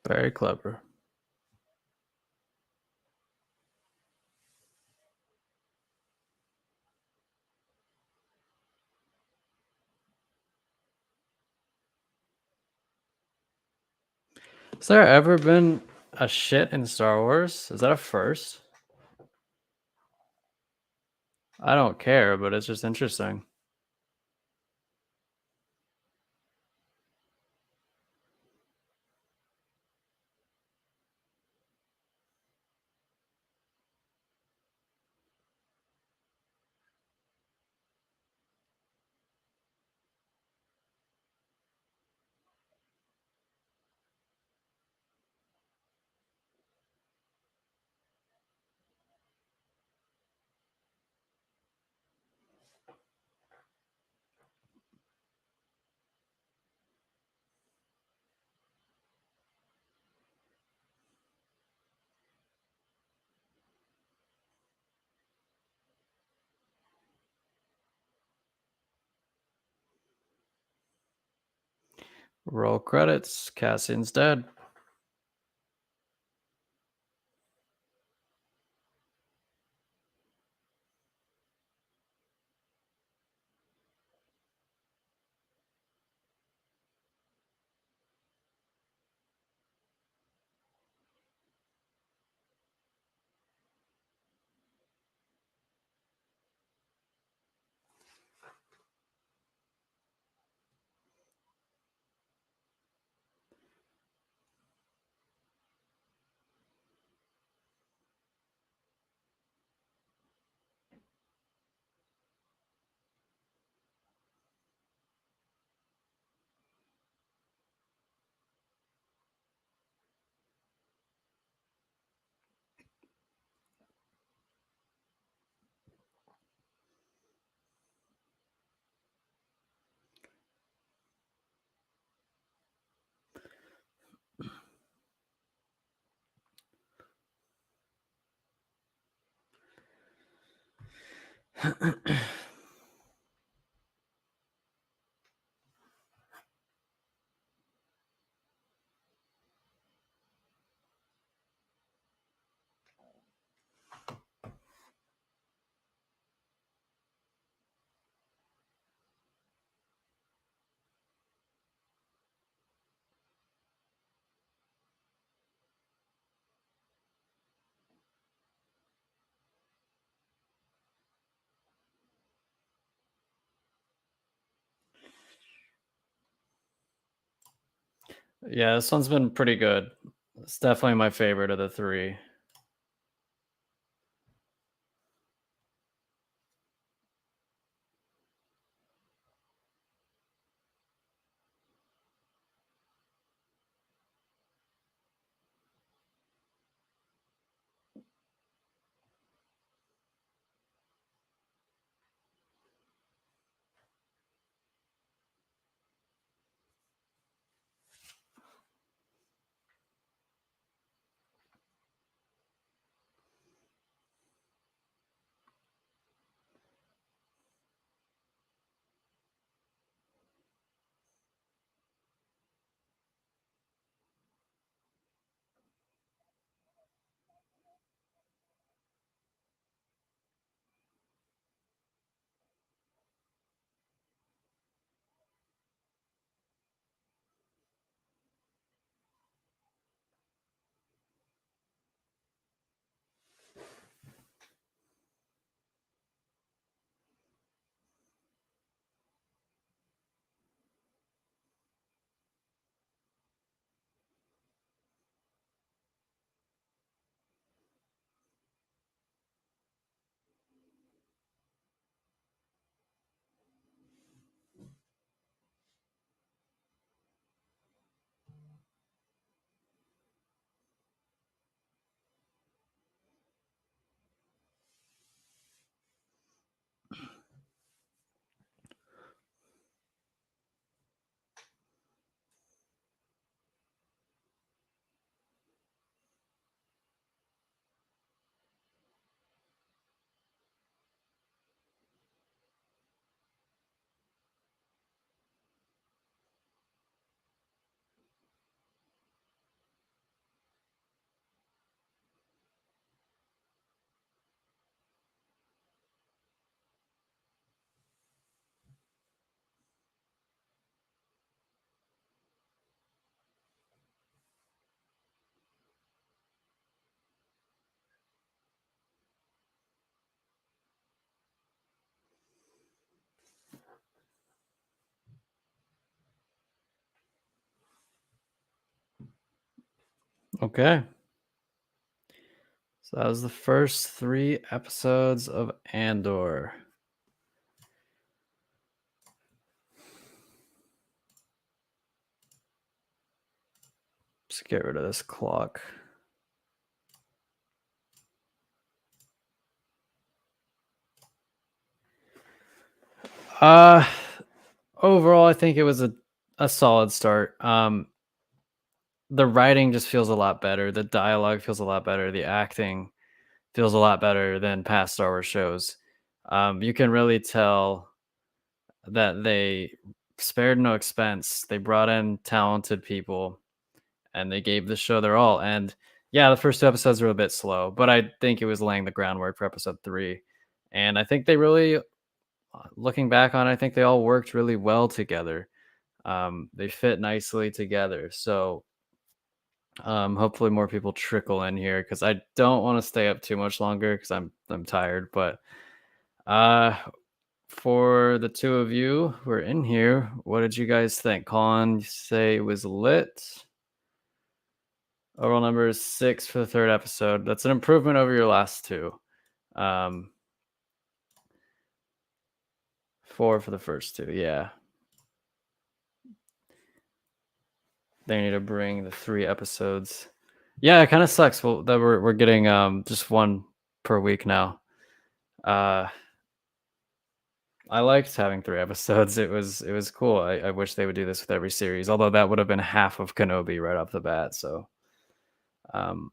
Very clever. Has there ever been a shit in Star Wars? Is that a first? I don't care, but it's just interesting. Roll credits. Cassian's dead. Yeah, this one's been pretty good. It's definitely my favorite of the three. Okay. So that was the first 3 episodes of Andor. Just get rid of this clock. Overall, I think it was a solid start. The writing just feels a lot better. The dialogue feels a lot better. The acting feels a lot better than past Star Wars shows. You can really tell that they spared no expense. They brought in talented people and they gave the show their all. And yeah, the first 2 episodes were a bit slow, but I think it was laying the groundwork for episode 3. And I think they really, looking back on it, I think they all worked really well together. They fit nicely together. So hopefully more people trickle in here because I don't want to stay up too much longer because I'm tired. But uh, for the 2 of you who are in here, what did you guys think? Colin, you say it was lit. Overall number is 6 for the 3rd episode. That's an improvement over your last 2. 4 for the first 2. Yeah. They need to bring the 3 episodes. Yeah, it kind of sucks. Well, that we're getting just 1 per week now. I liked having 3 episodes. It was cool. I wish they would do this with every series, although that would have been half of Kenobi right off the bat. So um,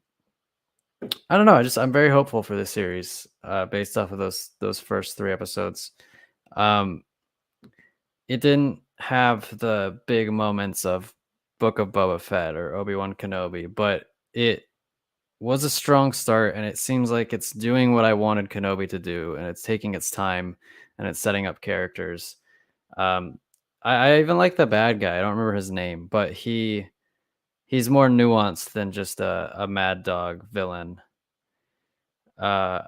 I don't know. I'm very hopeful for this series based off of those first 3 episodes. Um, it didn't have the big moments of Book of Boba Fett or Obi-Wan Kenobi, but it was a strong start, and it seems like it's doing what I wanted Kenobi to do, and it's taking its time and it's setting up characters. Um, I even like the bad guy. I don't remember his name, but he's more nuanced than just a mad dog villain. Uh,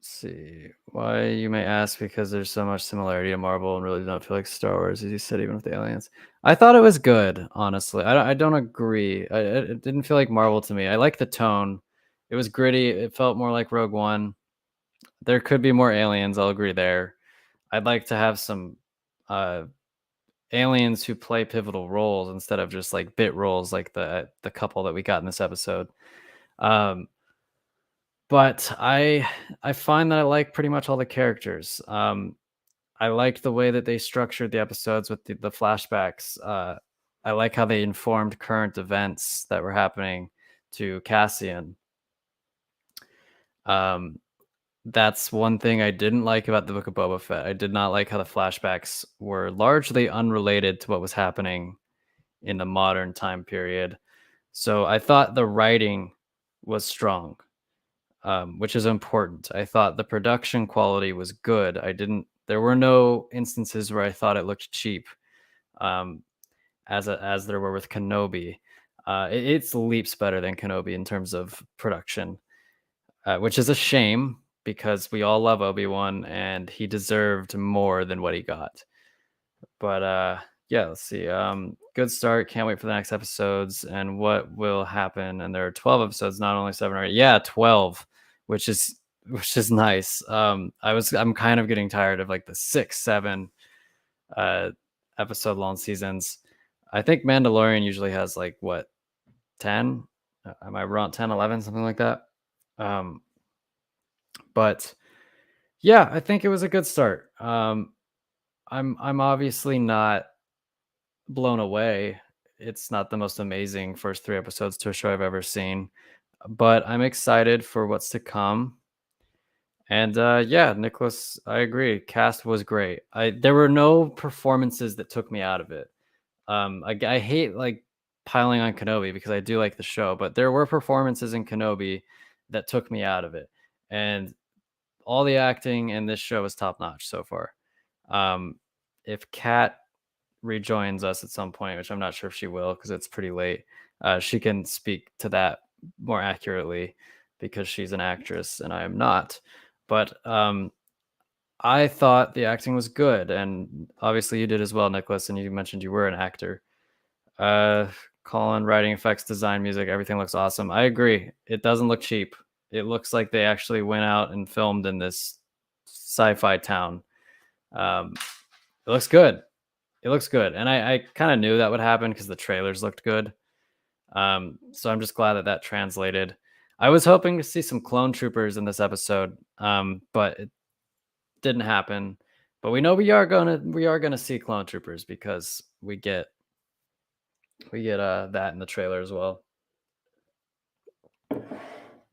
see why you may ask, because there's so much similarity to Marvel and really don't feel like Star Wars, as you said, even with the aliens. I thought it was good, honestly. I don't agree. It didn't feel like Marvel to me. I like the tone. It was gritty. It felt more like Rogue One. There could be more aliens. I'll agree there. I'd like to have some uh, aliens who play pivotal roles instead of just like bit roles like the couple that we got in this episode. Um, but I find that I like pretty much all the characters. I like the way that they structured the episodes with the flashbacks. I like how they informed current events that were happening to Cassian. Um, that's one thing I didn't like about the Book of Boba Fett. I did not like how the flashbacks were largely unrelated to what was happening in the modern time period. So I thought the writing was strong, which is important. I thought the production quality was good. There were no instances where I thought it looked cheap, um, as there were with Kenobi. It's leaps better than Kenobi in terms of production, which is a shame because we all love Obi-Wan and he deserved more than what he got. But yeah, let's see. Good start. Can't wait for the next episodes and what will happen. And there are 12 episodes, not only 7 or 8. Yeah, 12, which is nice. I'm kind of getting tired of like the 6, 7 uh episode long seasons. I think Mandalorian usually has like what, 10? Am I wrong? 10, 11, something like that. But yeah, I think it was a good start. I'm obviously not blown away. It's not the most amazing first 3 episodes to a show I've ever seen, but I'm excited for what's to come. And yeah, Nicholas, I agree. Cast was great. There were no performances that took me out of it. I hate like piling on Kenobi because I do like the show, but there were performances in Kenobi that took me out of it, and all the acting in this show is top notch so far. If Kat rejoins us at some point, which I'm not sure if she will because it's pretty late, she can speak to that more accurately because she's an actress and I am not. But I thought the acting was good, and obviously you did as well, Nicholas. And you mentioned you were an actor. Colin, writing, effects, design, music, everything looks awesome. I agree. It doesn't look cheap. It looks like they actually went out and filmed in this sci-fi town. It looks good. It looks good, and I kind of knew that would happen because the trailers looked good. So I'm just glad that that translated. I was hoping to see some clone troopers in this episode, but it didn't happen. But we know we are gonna see clone troopers because we get that in the trailer as well.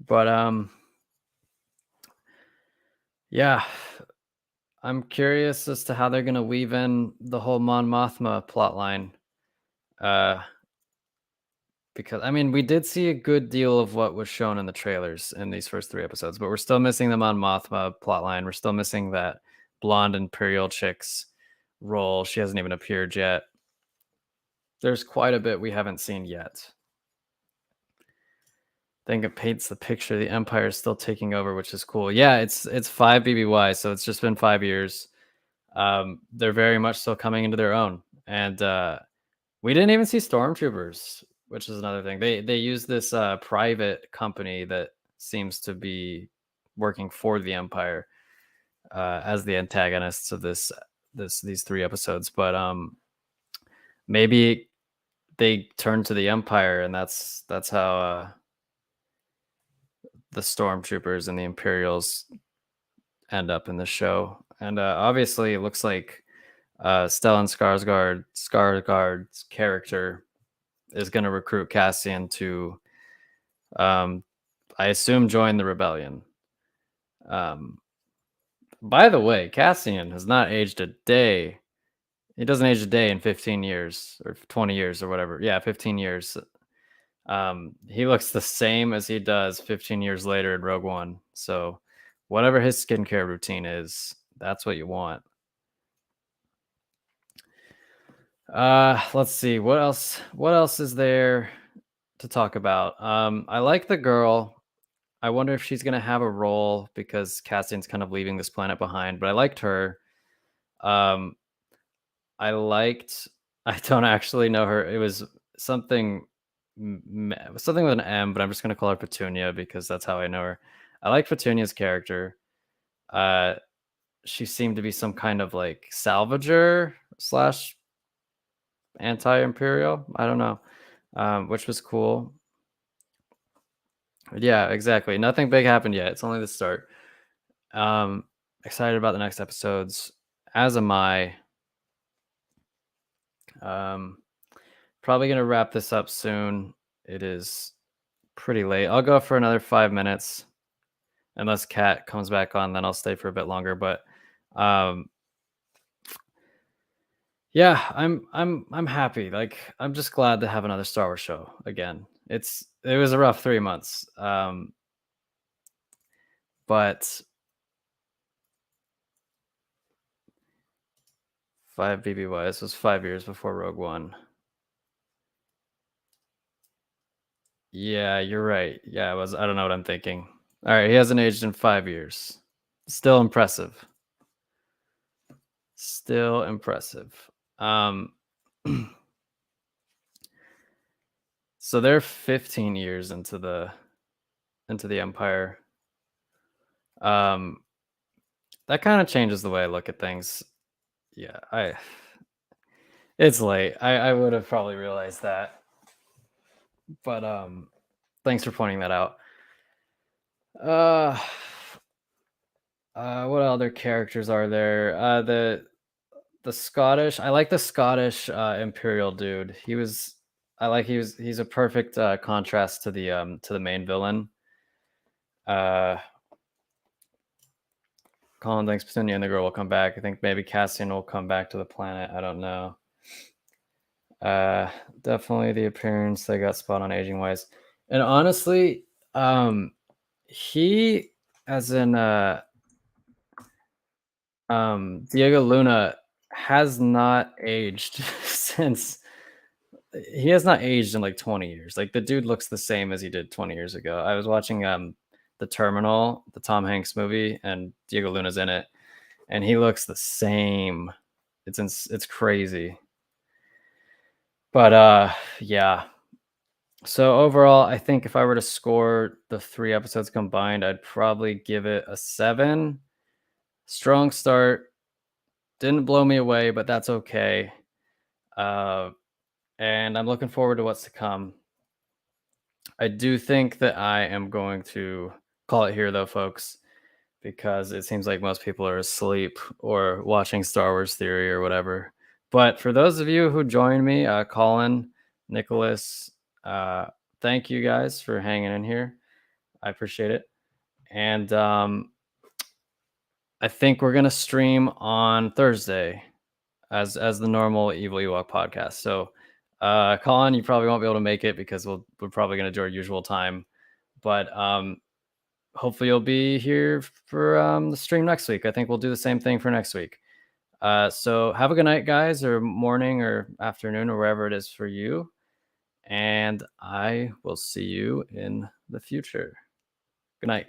But yeah, I'm curious as to how they're gonna weave in the whole Mon Mothma plotline. Because I mean, we did see a good deal of what was shown in the trailers in these first 3 episodes, but we're still missing the Mon Mothma plotline. We're still missing that blonde Imperial chick's role. She hasn't even appeared yet. There's quite a bit we haven't seen yet. I think it paints the picture the Empire is still taking over, which is cool. Yeah, it's 5 BBY, so it's just been 5 years. They're very much still coming into their own, and we didn't even see stormtroopers, which is another thing. They use this private company that seems to be working for the Empire as the antagonists of these 3 episodes. But maybe they turn to the Empire, and that's how the stormtroopers and the Imperials end up in the show. And obviously, it looks like Stellan Skarsgård's character is going to recruit Cassian to, I assume, join the rebellion. By the way, Cassian has not aged a day. He doesn't age a day in 15 years or 20 years or whatever. Yeah, 15 years. He looks the same as he does 15 years later in Rogue One. So whatever his skincare routine is, that's what you want. Let's see. What else is there to talk about? I like the girl. I wonder if she's gonna have a role because Cassian's kind of leaving this planet behind, but I liked her. Um, I liked I don't actually know her. It was something something with an M, but I'm just gonna call her Petunia because that's how I know her. I like Petunia's character. Uh, she seemed to be some kind of like salvager slash anti-imperial. I don't know, which was cool. Yeah, exactly. Nothing big happened yet. It's only the start. Excited about the next episodes, as am I. Probably gonna wrap this up soon. It is pretty late. I'll go for another 5 minutes, unless Kat comes back on. Then I'll stay for a bit longer. But yeah, I'm happy. Like I'm just glad to have another Star Wars show again. It was a rough 3 months, but 5 BBY. This was 5 years before Rogue One. Yeah, you're right. Yeah, I don't know what I'm thinking. All right, he hasn't aged in 5 years. Still impressive. Still impressive. So they're 15 years into the Empire. That kind of changes the way I look at things. Yeah, it's late. I would have probably realized that. But thanks for pointing that out. What other characters are there? The Scottish. I like the Scottish Imperial dude. He's a perfect contrast to the main villain. Colin thinks Petunia and the girl will come back. I think maybe Cassian will come back to the planet. I don't know. Definitely the appearance they got spot on aging wise. And honestly, he as in Diego Luna has not aged since he has not aged in like 20 years. Like the dude looks the same as he did 20 years ago. I was watching The Terminal, the Tom Hanks movie, and Diego Luna's in it, and he looks the same. It's crazy. But yeah. So overall, I think if I were to score the 3 episodes combined, I'd probably give it a 7. Strong start. Didn't blow me away, but that's okay. And I'm looking forward to what's to come. I do think that I am going to call it here, though, folks, because it seems like most people are asleep or watching Star Wars Theory or whatever. But for those of you who joined me, Colin, Nicholas, thank you guys for hanging in here. I appreciate it. And I think we're gonna stream on Thursday as the normal Evil Ewok podcast. So Colin, you probably won't be able to make it because we're probably gonna do our usual time. But hopefully you'll be here for the stream next week. I think we'll do the same thing for next week. So have a good night, guys, or morning or afternoon or wherever it is for you. And I will see you in the future. Good night.